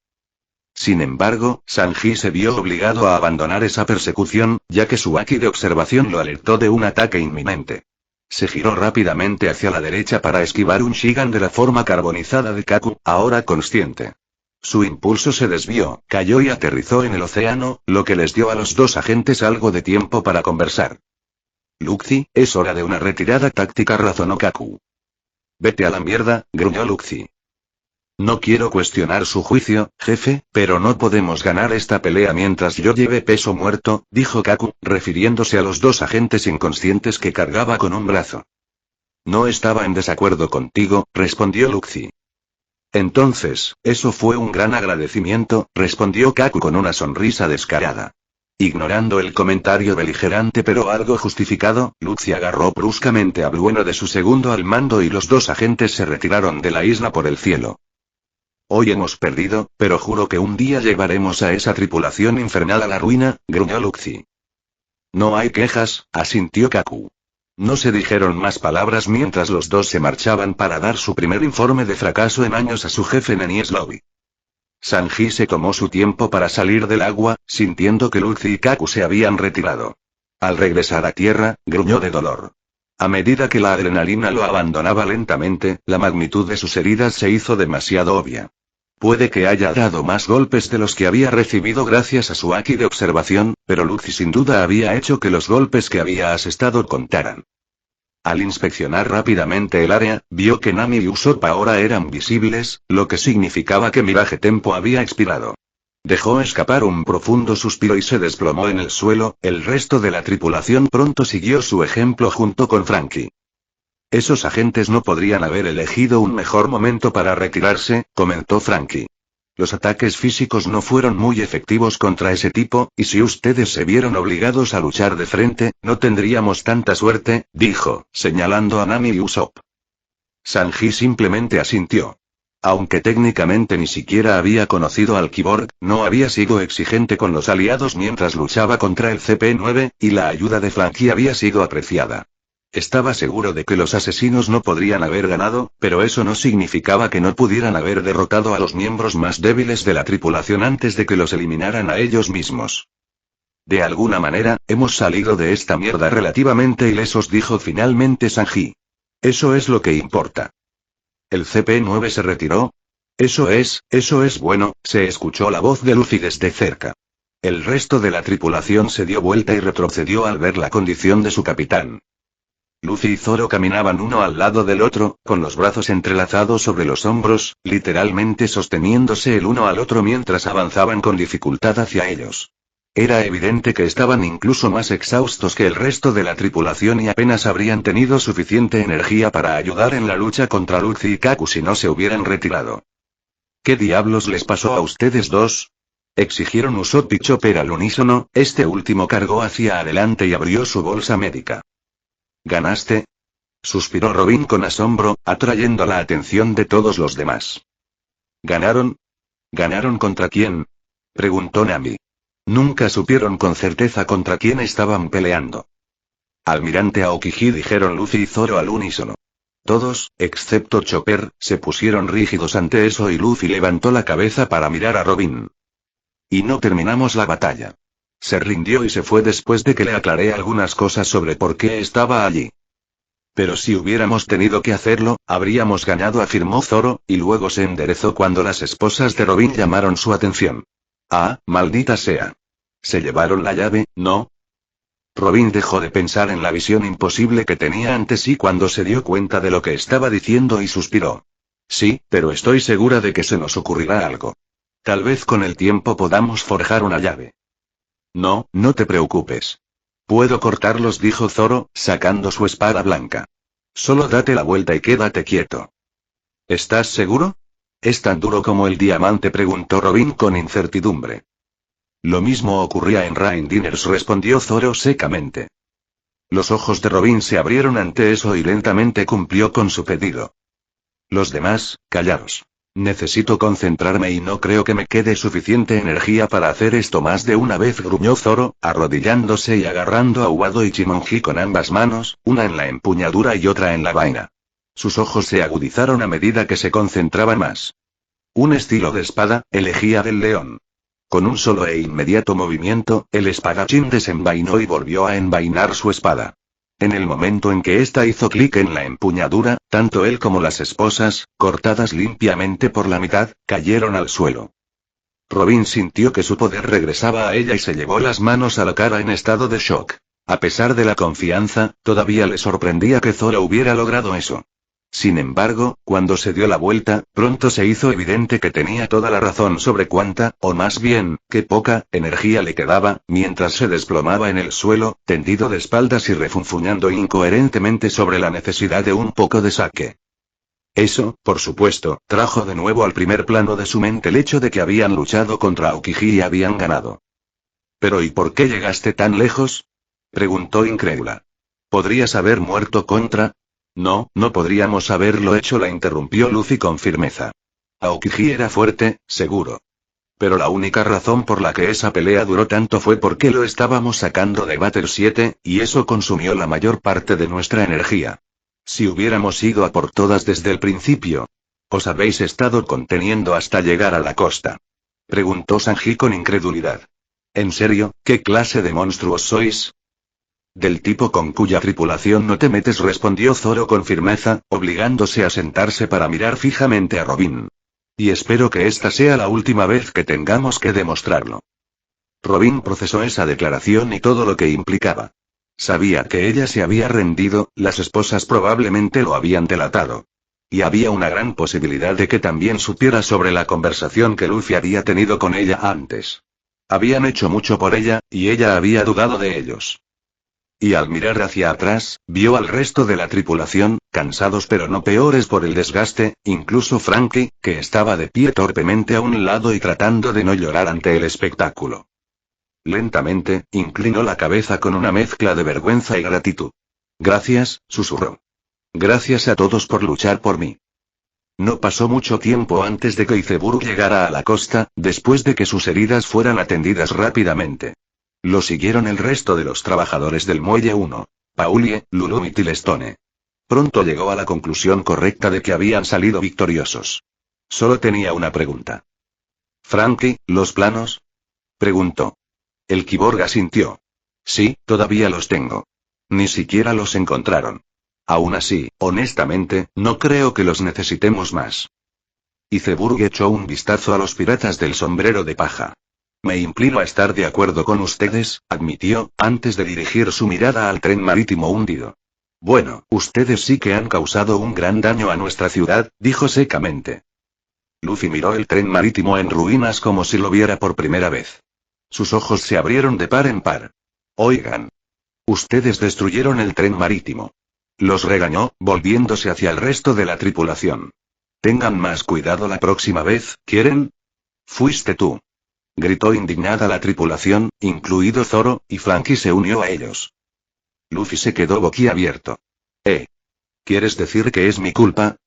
Sin embargo, Sanji se vio obligado a abandonar esa persecución, ya que su Haki de observación lo alertó de un ataque inminente. Se giró rápidamente hacia la derecha para esquivar un Shigan de la forma carbonizada de Kaku, ahora consciente. Su impulso se desvió, cayó y aterrizó en el océano, lo que les dio a los dos agentes algo de tiempo para conversar. Luxi, es hora de una retirada táctica, razonó Kaku. Vete a la mierda, gruñó Luxi. No quiero cuestionar su juicio, jefe, pero no podemos ganar esta pelea mientras yo lleve peso muerto, dijo Kaku, refiriéndose a los dos agentes inconscientes que cargaba con un brazo. No estaba en desacuerdo contigo, respondió Luxi. Entonces, eso fue un gran agradecimiento, respondió Kaku con una sonrisa descarada. Ignorando el comentario beligerante pero algo justificado, Luxi agarró bruscamente a Blueno de su segundo al mando y los dos agentes se retiraron de la isla por el cielo. Hoy hemos perdido, pero juro que un día llevaremos a esa tripulación infernal a la ruina, gruñó Luxi. No hay quejas, asintió Kaku. No se dijeron más palabras mientras los dos se marchaban para dar su primer informe de fracaso en años a su jefe Nenies Lobby. Sanji se tomó su tiempo para salir del agua, sintiendo que Luxi y Kaku se habían retirado. Al regresar a tierra, gruñó de dolor. A medida que la adrenalina lo abandonaba lentamente, la magnitud de sus heridas se hizo demasiado obvia. Puede que haya dado más golpes de los que había recibido gracias a su haki de observación, pero Luffy sin duda había hecho que los golpes que había asestado contaran. Al inspeccionar rápidamente el área, vio que Nami y Usopp ahora eran visibles, lo que significaba que Mirage Tempo había expirado. Dejó escapar un profundo suspiro y se desplomó en el suelo. El resto de la tripulación pronto siguió su ejemplo junto con Franky. Esos agentes no podrían haber elegido un mejor momento para retirarse, comentó Franky. Los ataques físicos no fueron muy efectivos contra ese tipo, y si ustedes se vieron obligados a luchar de frente, no tendríamos tanta suerte, dijo, señalando a Nami y Usopp. Sanji simplemente asintió. Aunque técnicamente ni siquiera había conocido al Cyborg, no había sido exigente con los aliados mientras luchaba contra el CP9, y la ayuda de Franky había sido apreciada. Estaba seguro de que los asesinos no podrían haber ganado, pero eso no significaba que no pudieran haber derrotado a los miembros más débiles de la tripulación antes de que los eliminaran a ellos mismos. De alguna manera, hemos salido de esta mierda relativamente ilesos, dijo finalmente Sanji. Eso es lo que importa. ¿El CP9 se retiró? Eso es bueno, se escuchó la voz de Luffy desde cerca. El resto de la tripulación se dio vuelta y retrocedió al ver la condición de su capitán. Luffy y Zoro caminaban uno al lado del otro, con los brazos entrelazados sobre los hombros, literalmente sosteniéndose el uno al otro mientras avanzaban con dificultad hacia ellos. Era evidente que estaban incluso más exhaustos que el resto de la tripulación y apenas habrían tenido suficiente energía para ayudar en la lucha contra Luffy y Kaku si no se hubieran retirado. ¿Qué diablos les pasó a ustedes dos?, exigieron Usopp y Chopper al unísono. Este último cargó hacia adelante y abrió su bolsa médica. ¿Ganaste?, suspiró Robin con asombro, atrayendo la atención de todos los demás. ¿Ganaron? ¿Ganaron contra quién?, preguntó Nami. Nunca supieron con certeza contra quién estaban peleando. Almirante Aokiji, dijeron Luffy y Zoro al unísono. Todos, excepto Chopper, se pusieron rígidos ante eso y Luffy levantó la cabeza para mirar a Robin. Y no terminamos la batalla. Se rindió y se fue después de que le aclaré algunas cosas sobre por qué estaba allí. Pero si hubiéramos tenido que hacerlo, habríamos ganado, afirmó Zoro, y luego se enderezó cuando las esposas de Robin llamaron su atención. Ah, maldita sea. ¿Se llevaron la llave, no? Robin dejó de pensar en la visión imposible que tenía ante sí cuando se dio cuenta de lo que estaba diciendo y suspiró. Sí, pero estoy segura de que se nos ocurrirá algo. Tal vez con el tiempo podamos forjar una llave. No, no te preocupes. Puedo cortarlos, dijo Zoro, sacando su espada blanca. Solo date la vuelta y quédate quieto. ¿Estás seguro? ¿Es tan duro como el diamante?, preguntó Robin con incertidumbre. Lo mismo ocurría en Rain Diners, respondió Zoro secamente. Los ojos de Robin se abrieron ante eso y lentamente cumplió con su pedido. Los demás, callaos. Necesito concentrarme y no creo que me quede suficiente energía para hacer esto más de una vez, gruñó Zoro, arrodillándose y agarrando a Wado y Chimonji con ambas manos, una en la empuñadura y otra en la vaina. Sus ojos se agudizaron a medida que se concentraba más. Un estilo de espada, elegía del león. Con un solo e inmediato movimiento, el espadachín desenvainó y volvió a envainar su espada. En el momento en que ésta hizo clic en la empuñadura, tanto él como las esposas, cortadas limpiamente por la mitad, cayeron al suelo. Robin sintió que su poder regresaba a ella y se llevó las manos a la cara en estado de shock. A pesar de la confianza, todavía le sorprendía que Zoro hubiera logrado eso. Sin embargo, cuando se dio la vuelta, pronto se hizo evidente que tenía toda la razón sobre cuánta, o más bien, qué poca, energía le quedaba, mientras se desplomaba en el suelo, tendido de espaldas y refunfuñando incoherentemente sobre la necesidad de un poco de sake. Eso, por supuesto, trajo de nuevo al primer plano de su mente el hecho de que habían luchado contra Aokiji y habían ganado. «¿Pero y por qué llegaste tan lejos?», preguntó incrédula. «¿Podrías haber muerto contra...?» No, no podríamos haberlo hecho, la interrumpió Luffy con firmeza. Aokiji era fuerte, seguro. Pero la única razón por la que esa pelea duró tanto fue porque lo estábamos sacando de Batter 7, y eso consumió la mayor parte de nuestra energía. Si hubiéramos ido a por todas desde el principio, ¿os habéis estado conteniendo hasta llegar a la costa?, preguntó Sanji con incredulidad. ¿En serio, qué clase de monstruos sois? Del tipo con cuya tripulación no te metes, respondió Zoro con firmeza, obligándose a sentarse para mirar fijamente a Robin. Y espero que esta sea la última vez que tengamos que demostrarlo. Robin procesó esa declaración y todo lo que implicaba. Sabía que ella se había rendido, las esposas probablemente lo habían delatado. Y había una gran posibilidad de que también supiera sobre la conversación que Luffy había tenido con ella antes. Habían hecho mucho por ella, y ella había dudado de ellos. Y al mirar hacia atrás, vio al resto de la tripulación, cansados pero no peores por el desgaste, incluso Frankie, que estaba de pie torpemente a un lado y tratando de no llorar ante el espectáculo. Lentamente, inclinó la cabeza con una mezcla de vergüenza y gratitud. Gracias, susurró. Gracias a todos por luchar por mí. No pasó mucho tiempo antes de que Iceberg llegara a la costa, después de que sus heridas fueran atendidas rápidamente. Lo siguieron el resto de los trabajadores del Muelle 1, Paulie, Lulum y Tilestone. Pronto llegó a la conclusión correcta de que habían salido victoriosos. Solo tenía una pregunta. «Frankie, ¿los planos?», preguntó. El Kyborg asintió. «Sí, todavía los tengo. Ni siquiera los encontraron. Aún así, honestamente, no creo que los necesitemos más». Iceberg echó un vistazo a los piratas del sombrero de paja. «Me inclino a estar de acuerdo con ustedes», admitió, antes de dirigir su mirada al tren marítimo hundido. «Bueno, ustedes sí que han causado un gran daño a nuestra ciudad», dijo secamente. Luffy miró el tren marítimo en ruinas como si lo viera por primera vez. Sus ojos se abrieron de par en par. «Oigan. Ustedes destruyeron el tren marítimo». Los regañó, volviéndose hacia el resto de la tripulación. «Tengan más cuidado la próxima vez, ¿quieren?». «Fuiste tú», gritó indignada la tripulación, incluido Zoro, y Frankie se unió a ellos. Luffy se quedó boquiabierto. ¿Quieres decir que es mi culpa?».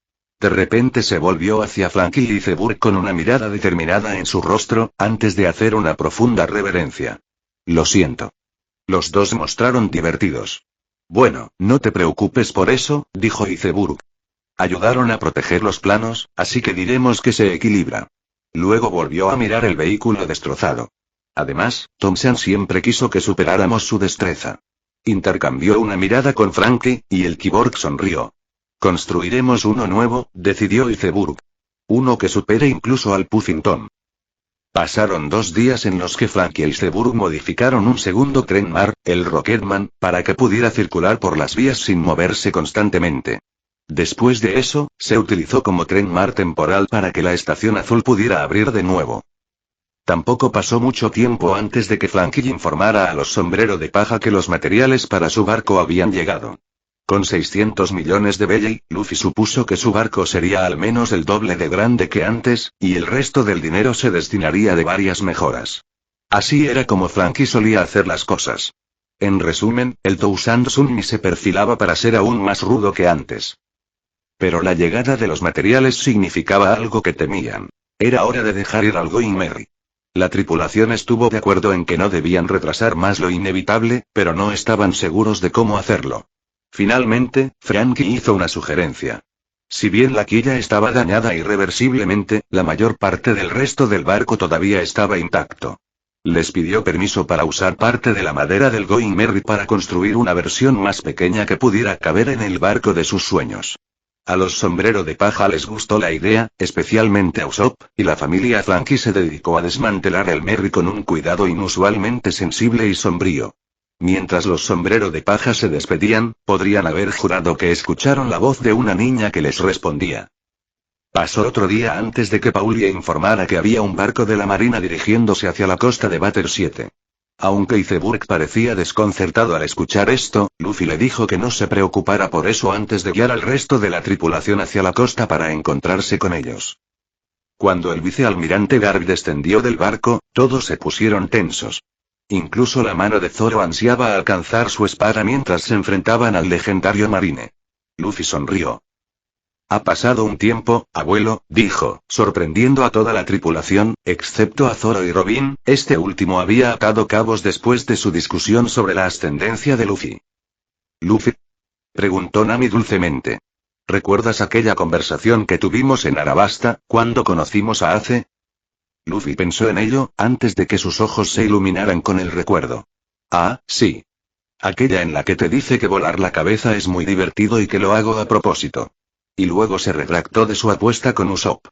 De repente se volvió hacia Frankie y Iceberg con una mirada determinada en su rostro, antes de hacer una profunda reverencia. «Lo siento». Los dos se mostraron divertidos. «Bueno, no te preocupes por eso», dijo Iceberg. «Ayudaron a proteger los planos, así que diremos que se equilibra». Luego volvió a mirar el vehículo destrozado. Además, Tom-san siempre quiso que superáramos su destreza. Intercambió una mirada con Frankie, y el Kyborg sonrió. «Construiremos uno nuevo», decidió Iceberg. «Uno que supere incluso al Puffington». Pasaron 2 días en los que Frankie y Iceberg modificaron un segundo tren mar, el Rocketman, para que pudiera circular por las vías sin moverse constantemente. Después de eso, se utilizó como tren mar temporal para que la Estación Azul pudiera abrir de nuevo. Tampoco pasó mucho tiempo antes de que Frankie informara a los Sombrero de Paja que los materiales para su barco habían llegado. Con 600 millones de Belley, Luffy supuso que su barco sería al menos el doble de grande que antes, y el resto del dinero se destinaría de varias mejoras. Así era como Frankie solía hacer las cosas. En resumen, el Tousand Sunmi se perfilaba para ser aún más rudo que antes. Pero la llegada de los materiales significaba algo que temían. Era hora de dejar ir al Going Merry. La tripulación estuvo de acuerdo en que no debían retrasar más lo inevitable, pero no estaban seguros de cómo hacerlo. Finalmente, Frankie hizo una sugerencia. Si bien la quilla estaba dañada irreversiblemente, la mayor parte del resto del barco todavía estaba intacto. Les pidió permiso para usar parte de la madera del Going Merry para construir una versión más pequeña que pudiera caber en el barco de sus sueños. A los Sombrero de Paja les gustó la idea, especialmente a Usopp, y la familia Frankie se dedicó a desmantelar el Merry con un cuidado inusualmente sensible y sombrío. Mientras los Sombrero de Paja se despedían, podrían haber jurado que escucharon la voz de una niña que les respondía. Pasó otro día antes de que Paulie informara que había un barco de la marina dirigiéndose hacia la costa de Batter 7. Aunque Iceberg parecía desconcertado al escuchar esto, Luffy le dijo que no se preocupara por eso antes de guiar al resto de la tripulación hacia la costa para encontrarse con ellos. Cuando el vicealmirante Garp descendió del barco, todos se pusieron tensos. Incluso la mano de Zoro ansiaba alcanzar su espada mientras se enfrentaban al legendario Marine. Luffy sonrió. «Ha pasado un tiempo, abuelo», dijo, sorprendiendo a toda la tripulación, excepto a Zoro y Robin. Este último había atado cabos después de su discusión sobre la ascendencia de Luffy. «¿Luffy?», preguntó Nami dulcemente. «¿Recuerdas aquella conversación que tuvimos en Arabasta, cuando conocimos a Ace?». Luffy pensó en ello, antes de que sus ojos se iluminaran con el recuerdo. «Ah, sí. Aquella en la que te dice que volar la cabeza es muy divertido y que lo hago a propósito. Y luego se retractó de su apuesta con Usopp.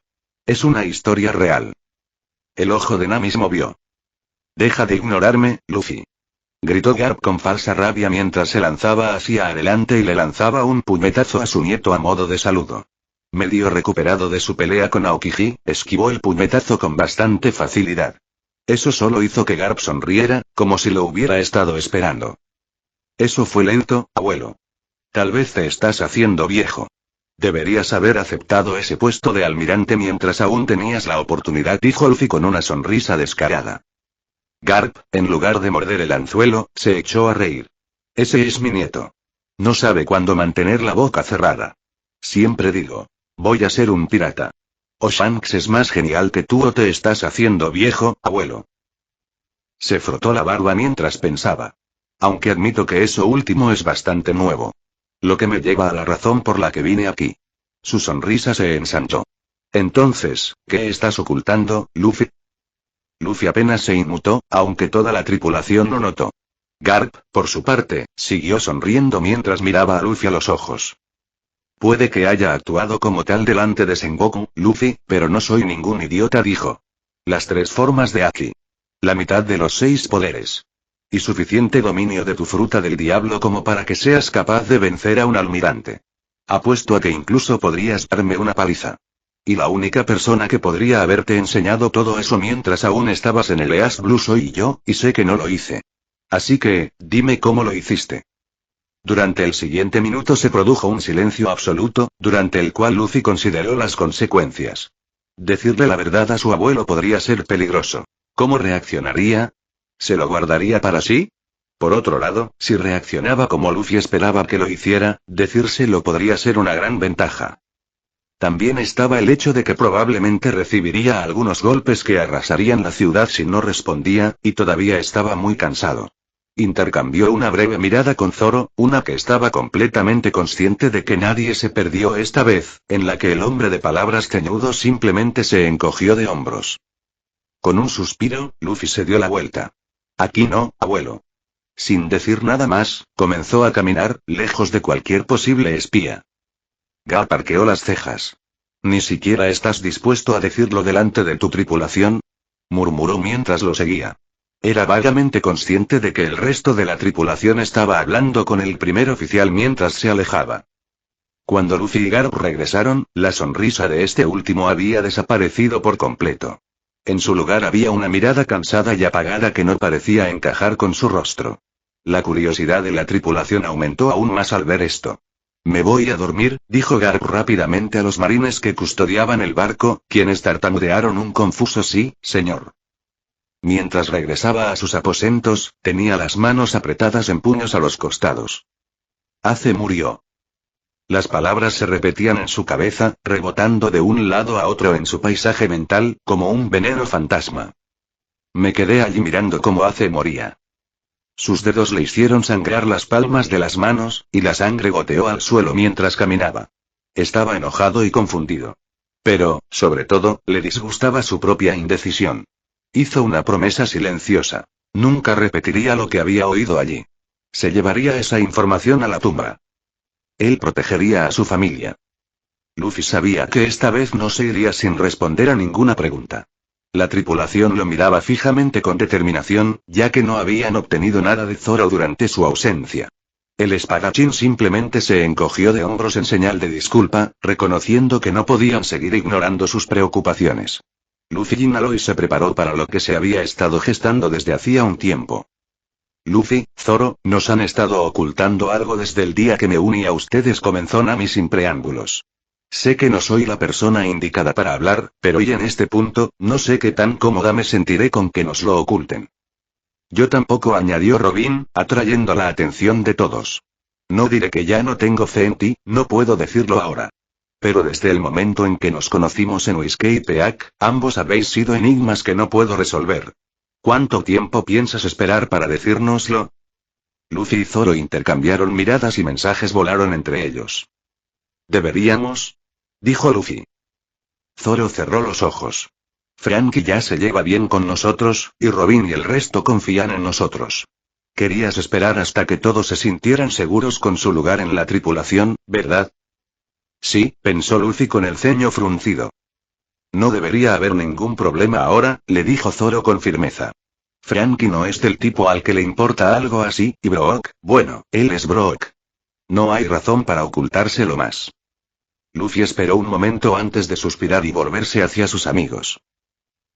Es una historia real. El ojo de Nami se movió. Deja de ignorarme, Luffy. Gritó Garp con falsa rabia mientras se lanzaba hacia adelante y le lanzaba un puñetazo a su nieto a modo de saludo. Medio recuperado de su pelea con Aokiji, esquivó el puñetazo con bastante facilidad. Eso solo hizo que Garp sonriera, como si lo hubiera estado esperando. Eso fue lento, abuelo. Tal vez te estás haciendo viejo. Deberías haber aceptado ese puesto de almirante mientras aún tenías la oportunidad, dijo Luffy con una sonrisa descarada. Garp, en lugar de morder el anzuelo, se echó a reír. Ese es mi nieto. No sabe cuándo mantener la boca cerrada. Siempre digo, voy a ser un pirata. O Shanks es más genial que tú o te estás haciendo viejo, abuelo. Se frotó la barba mientras pensaba. Aunque admito que eso último es bastante nuevo. Lo que me lleva a la razón por la que vine aquí. Su sonrisa se ensanchó. Entonces, ¿qué estás ocultando, Luffy? Luffy apenas se inmutó, aunque toda la tripulación lo notó. Garp, por su parte, siguió sonriendo mientras miraba a Luffy a los ojos. Puede que haya actuado como tal delante de Sengoku, Luffy, pero no soy ningún idiota, dijo. Las 3 formas de Haki. La mitad de los 6 poderes. Y suficiente dominio de tu fruta del diablo como para que seas capaz de vencer a un almirante. Apuesto a que incluso podrías darme una paliza. Y la única persona que podría haberte enseñado todo eso mientras aún estabas en el East Blue soy yo, y sé que no lo hice. Así que, dime cómo lo hiciste. Durante el siguiente minuto se produjo un silencio absoluto, durante el cual Luffy consideró las consecuencias. Decirle la verdad a su abuelo podría ser peligroso. ¿Cómo reaccionaría? ¿Se lo guardaría para sí? Por otro lado, si reaccionaba como Luffy esperaba que lo hiciera, decírselo podría ser una gran ventaja. También estaba el hecho de que probablemente recibiría algunos golpes que arrasarían la ciudad si no respondía, y todavía estaba muy cansado. Intercambió una breve mirada con Zoro, una que estaba completamente consciente de que nadie se perdió esta vez, en la que el hombre de palabras ceñudo simplemente se encogió de hombros. Con un suspiro, Luffy se dio la vuelta. Aquí no, abuelo. Sin decir nada más, comenzó a caminar, lejos de cualquier posible espía. Garp arqueó las cejas. ¿Ni siquiera estás dispuesto a decirlo delante de tu tripulación? Murmuró mientras lo seguía. Era vagamente consciente de que el resto de la tripulación estaba hablando con el primer oficial mientras se alejaba. Cuando Luffy y Garp regresaron, la sonrisa de este último había desaparecido por completo. En su lugar había una mirada cansada y apagada que no parecía encajar con su rostro. La curiosidad de la tripulación aumentó aún más al ver esto. Me voy a dormir, dijo Garp rápidamente a los marines que custodiaban el barco, quienes tartamudearon un confuso sí, señor. Mientras regresaba a sus aposentos, tenía las manos apretadas en puños a los costados. Ace murió. Las palabras se repetían en su cabeza, rebotando de un lado a otro en su paisaje mental, como un veneno fantasma. Me quedé allí mirando cómo Ace moría. Sus dedos le hicieron sangrar las palmas de las manos, y la sangre goteó al suelo mientras caminaba. Estaba enojado y confundido. Pero, sobre todo, le disgustaba su propia indecisión. Hizo una promesa silenciosa. Nunca repetiría lo que había oído allí. Se llevaría esa información a la tumba. Él protegería a su familia. Luffy sabía que esta vez no se iría sin responder a ninguna pregunta. La tripulación lo miraba fijamente con determinación, ya que no habían obtenido nada de Zoro durante su ausencia. El espadachín simplemente se encogió de hombros en señal de disculpa, reconociendo que no podían seguir ignorando sus preocupaciones. Luffy inhaló y se preparó para lo que se había estado gestando desde hacía un tiempo. Luffy, Zoro, nos han estado ocultando algo desde el día que me uní a ustedes, comenzó Nami sin preámbulos. Sé que no soy la persona indicada para hablar, pero hoy en este punto, no sé qué tan cómoda me sentiré con que nos lo oculten. Yo tampoco, añadió Robin, atrayendo la atención de todos. No diré que ya no tengo fe en ti, no puedo decirlo ahora. Pero desde el momento en que nos conocimos en Whiskey Peak, ambos habéis sido enigmas que no puedo resolver. ¿Cuánto tiempo piensas esperar para decírnoslo? Luffy y Zoro intercambiaron miradas y mensajes volaron entre ellos. ¿Deberíamos? Dijo Luffy. Zoro cerró los ojos. Franky ya se lleva bien con nosotros, y Robin y el resto confían en nosotros. Querías esperar hasta que todos se sintieran seguros con su lugar en la tripulación, ¿verdad? Sí, pensó Luffy con el ceño fruncido. No debería haber ningún problema ahora, le dijo Zoro con firmeza. Franky no es del tipo al que le importa algo así, y Brook, bueno, él es Brook. No hay razón para ocultárselo más. Luffy esperó un momento antes de suspirar y volverse hacia sus amigos.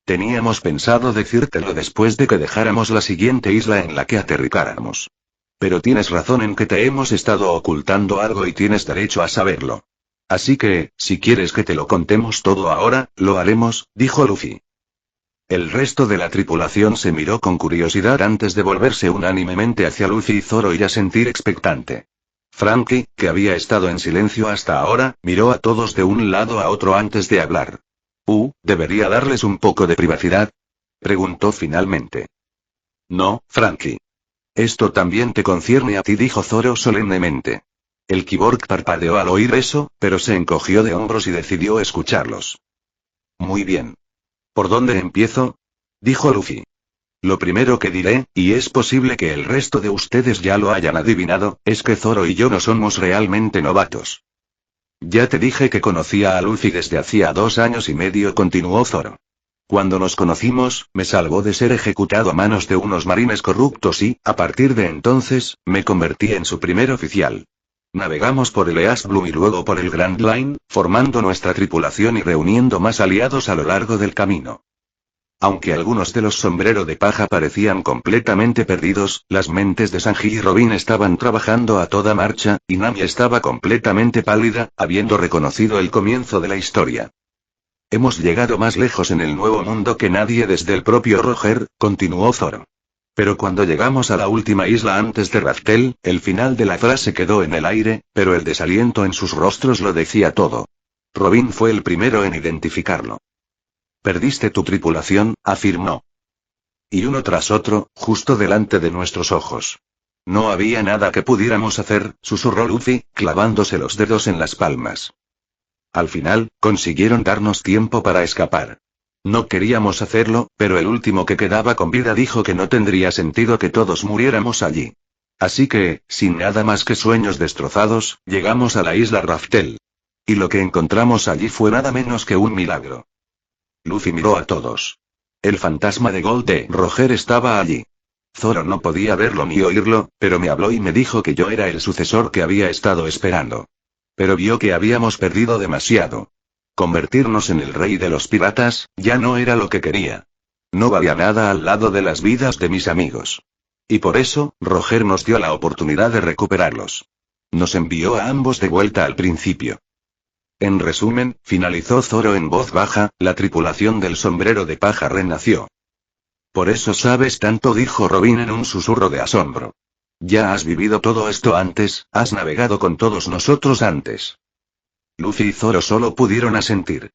Teníamos pensado decírtelo después de que dejáramos la siguiente isla en la que aterrizáramos. Pero tienes razón en que te hemos estado ocultando algo y tienes derecho a saberlo. Así que, si quieres que te lo contemos todo ahora, lo haremos, dijo Luffy. El resto de la tripulación se miró con curiosidad antes de volverse unánimemente hacia Luffy y Zoro y a sentir expectante. Franky, que había estado en silencio hasta ahora, miró a todos de un lado a otro antes de hablar. ¿Debería darles un poco de privacidad? Preguntó finalmente. No, Franky. Esto también te concierne a ti, dijo Zoro solemnemente. El Kyborg parpadeó al oír eso, pero se encogió de hombros y decidió escucharlos. Muy bien. ¿Por dónde empiezo? Dijo Luffy. Lo primero que diré, y es posible que el resto de ustedes ya lo hayan adivinado, es que Zoro y yo no somos realmente novatos. Ya te dije que conocía a Luffy desde hacía 2 años y medio, continuó Zoro. Cuando nos conocimos, me salvó de ser ejecutado a manos de unos marines corruptos y, a partir de entonces, me convertí en su primer oficial. Navegamos por el East Blue y luego por el Grand Line, formando nuestra tripulación y reuniendo más aliados a lo largo del camino. Aunque algunos de los sombrero de paja parecían completamente perdidos, las mentes de Sanji y Robin estaban trabajando a toda marcha, y Nami estaba completamente pálida, habiendo reconocido el comienzo de la historia. Hemos llegado más lejos en el nuevo mundo que nadie desde el propio Roger, continuó Zoro. Pero cuando llegamos a la última isla antes de Raftel, el final de la frase quedó en el aire, pero el desaliento en sus rostros lo decía todo. Robin fue el primero en identificarlo. Perdiste tu tripulación, afirmó. Y uno tras otro, justo delante de nuestros ojos. No había nada que pudiéramos hacer, susurró Luffy, clavándose los dedos en las palmas. Al final, consiguieron darnos tiempo para escapar. No queríamos hacerlo, pero el último que quedaba con vida dijo que no tendría sentido que todos muriéramos allí. Así que, sin nada más que sueños destrozados, llegamos a la isla Raftel. Y lo que encontramos allí fue nada menos que un milagro. Luffy miró a todos. El fantasma de Gold de Roger estaba allí. Zoro no podía verlo ni oírlo, pero me habló y me dijo que yo era el sucesor que había estado esperando. Pero vio que habíamos perdido demasiado. Convertirnos en el rey de los piratas, ya no era lo que quería. No valía nada al lado de las vidas de mis amigos. Y por eso, Roger nos dio la oportunidad de recuperarlos. Nos envió a ambos de vuelta al principio. En resumen, finalizó Zoro en voz baja, la tripulación del sombrero de paja renació. Por eso sabes tanto, dijo Robin en un susurro de asombro. Ya has vivido todo esto antes, has navegado con todos nosotros antes. Luffy y Zoro solo pudieron asentir.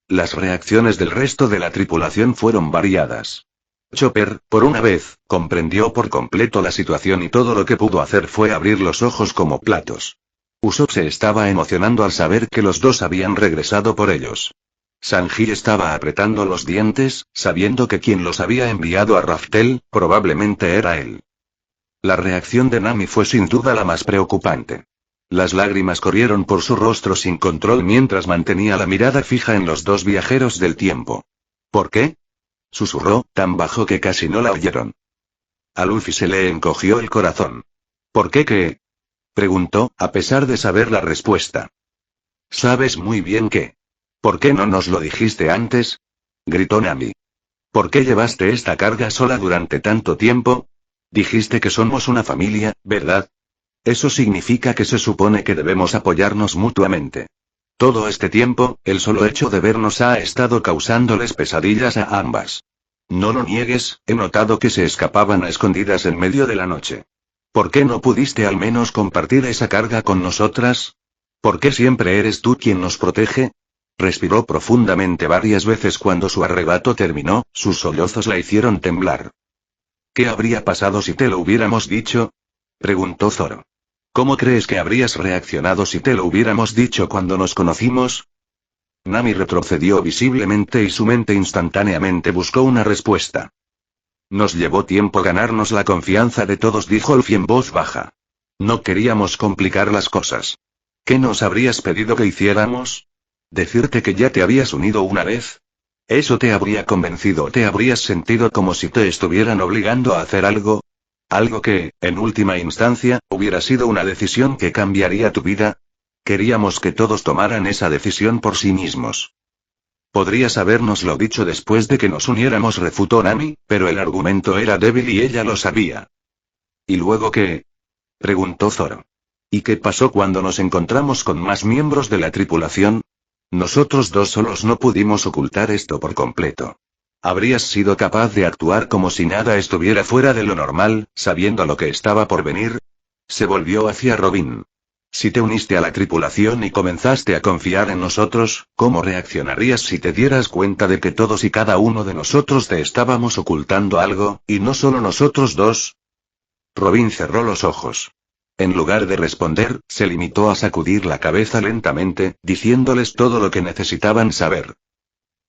Las reacciones del resto de la tripulación fueron variadas. Chopper, por una vez, comprendió por completo la situación y todo lo que pudo hacer fue abrir los ojos como platos. Usopp se estaba emocionando al saber que los dos habían regresado por ellos. Sanji estaba apretando los dientes, sabiendo que quien los había enviado a Raftel, probablemente era él. La reacción de Nami fue sin duda la más preocupante. Las lágrimas corrieron por su rostro sin control mientras mantenía la mirada fija en los dos viajeros del tiempo. ¿Por qué? Susurró, tan bajo que casi no la oyeron. A Luffy se le encogió el corazón. ¿Por qué qué? Preguntó, a pesar de saber la respuesta. Sabes muy bien que. ¿Por qué no nos lo dijiste antes? Gritó Nami. ¿Por qué llevaste esta carga sola durante tanto tiempo? Dijiste que somos una familia, ¿verdad? Eso significa que se supone que debemos apoyarnos mutuamente. Todo este tiempo, el solo hecho de vernos ha estado causándoles pesadillas a ambas. No lo niegues, he notado que se escapaban a escondidas en medio de la noche. ¿Por qué no pudiste al menos compartir esa carga con nosotras? ¿Por qué siempre eres tú quien nos protege? Respiró profundamente varias veces cuando su arrebato terminó, sus sollozos la hicieron temblar. ¿Qué habría pasado si te lo hubiéramos dicho? Preguntó Zoro. ¿Cómo crees que habrías reaccionado si te lo hubiéramos dicho cuando nos conocimos? Nami retrocedió visiblemente y su mente instantáneamente buscó una respuesta. Nos llevó tiempo ganarnos la confianza de todos, dijo Luffy en voz baja. No queríamos complicar las cosas. ¿Qué nos habrías pedido que hiciéramos? ¿Decirte que ya te habías unido una vez? ¿Eso te habría convencido o te habrías sentido como si te estuvieran obligando a hacer algo? Algo que, en última instancia, hubiera sido una decisión que cambiaría tu vida. Queríamos que todos tomaran esa decisión por sí mismos. Podrías habérnoslo dicho después de que nos uniéramos, refutó Nami, pero el argumento era débil y ella lo sabía. ¿Y luego qué? Preguntó Zoro. ¿Y qué pasó cuando nos encontramos con más miembros de la tripulación? Nosotros dos solos no pudimos ocultar esto por completo. ¿Habrías sido capaz de actuar como si nada estuviera fuera de lo normal, sabiendo lo que estaba por venir? Se volvió hacia Robin. Si te uniste a la tripulación y comenzaste a confiar en nosotros, ¿cómo reaccionarías si te dieras cuenta de que todos y cada uno de nosotros te estábamos ocultando algo, y no solo nosotros dos? Robin cerró los ojos. En lugar de responder, se limitó a sacudir la cabeza lentamente, diciéndoles todo lo que necesitaban saber.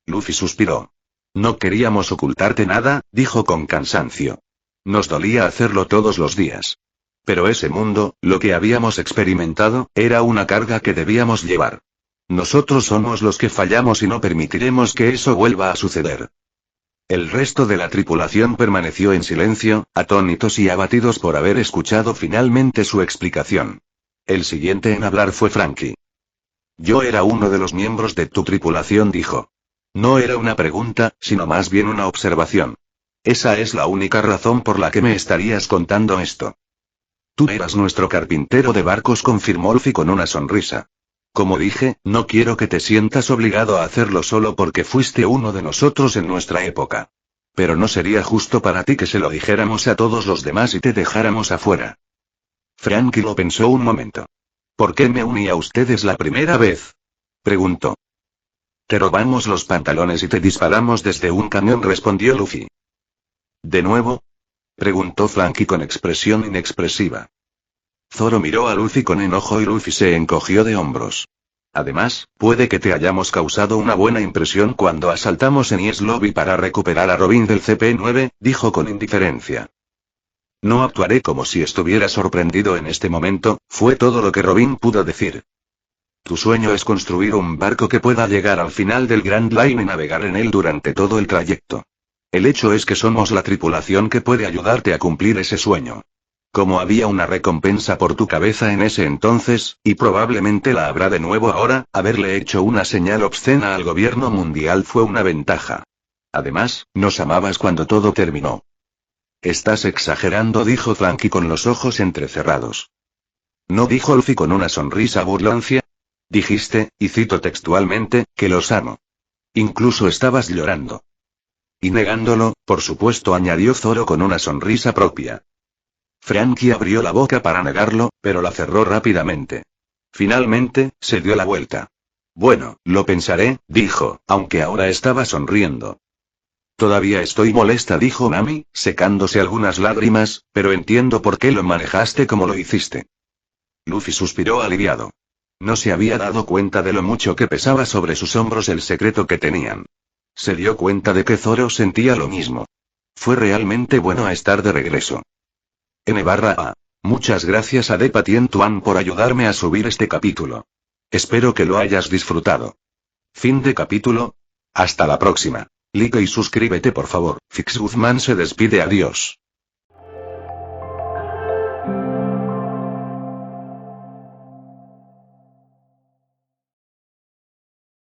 Luffy suspiró. No queríamos ocultarte nada, dijo con cansancio. Nos dolía hacerlo todos los días. Pero ese mundo, lo que habíamos experimentado, era una carga que debíamos llevar. Nosotros somos los que fallamos y no permitiremos que eso vuelva a suceder. El resto de la tripulación permaneció en silencio, atónitos y abatidos por haber escuchado finalmente su explicación. El siguiente en hablar fue Franky. Yo era uno de los miembros de tu tripulación, dijo. No era una pregunta, sino más bien una observación. Esa es la única razón por la que me estarías contando esto. Tú eras nuestro carpintero de barcos, confirmó Luffy con una sonrisa. Como dije, no quiero que te sientas obligado a hacerlo solo porque fuiste uno de nosotros en nuestra época. Pero no sería justo para ti que se lo dijéramos a todos los demás y te dejáramos afuera. Franky lo pensó un momento. ¿Por qué me uní a ustedes la primera vez? Preguntó. Te robamos los pantalones y te disparamos desde un camión, respondió Luffy. ¿De nuevo? Preguntó Franky con expresión inexpresiva. Zoro miró a Luffy con enojo y Luffy se encogió de hombros. Además, puede que te hayamos causado una buena impresión cuando asaltamos en Enies Lobby para recuperar a Robin del CP9, dijo con indiferencia. No actuaré como si estuviera sorprendido en este momento, fue todo lo que Robin pudo decir. Tu sueño es construir un barco que pueda llegar al final del Grand Line y navegar en él durante todo el trayecto. El hecho es que somos la tripulación que puede ayudarte a cumplir ese sueño. Como había una recompensa por tu cabeza en ese entonces, y probablemente la habrá de nuevo ahora, haberle hecho una señal obscena al gobierno mundial fue una ventaja. Además, nos amabas cuando todo terminó. Estás exagerando, dijo Franky con los ojos entrecerrados. ¿No dijo Luffy con una sonrisa burlancia? Dijiste, y cito textualmente, que los amo. Incluso estabas llorando. Y negándolo, por supuesto, añadió Zoro con una sonrisa propia. Franky abrió la boca para negarlo, pero la cerró rápidamente. Finalmente, se dio la vuelta. Bueno, lo pensaré, dijo, aunque ahora estaba sonriendo. Todavía estoy molesta, dijo Nami, secándose algunas lágrimas, pero entiendo por qué lo manejaste como lo hiciste. Luffy suspiró aliviado. No se había dado cuenta de lo mucho que pesaba sobre sus hombros el secreto que tenían. Se dio cuenta de que Zoro sentía lo mismo. Fue realmente bueno estar de regreso. N/A. Muchas gracias a Depa Tien Tuan por ayudarme a subir este capítulo. Espero que lo hayas disfrutado. Fin de capítulo. Hasta la próxima. Like y suscríbete por favor. Fix Guzmán se despide, adiós.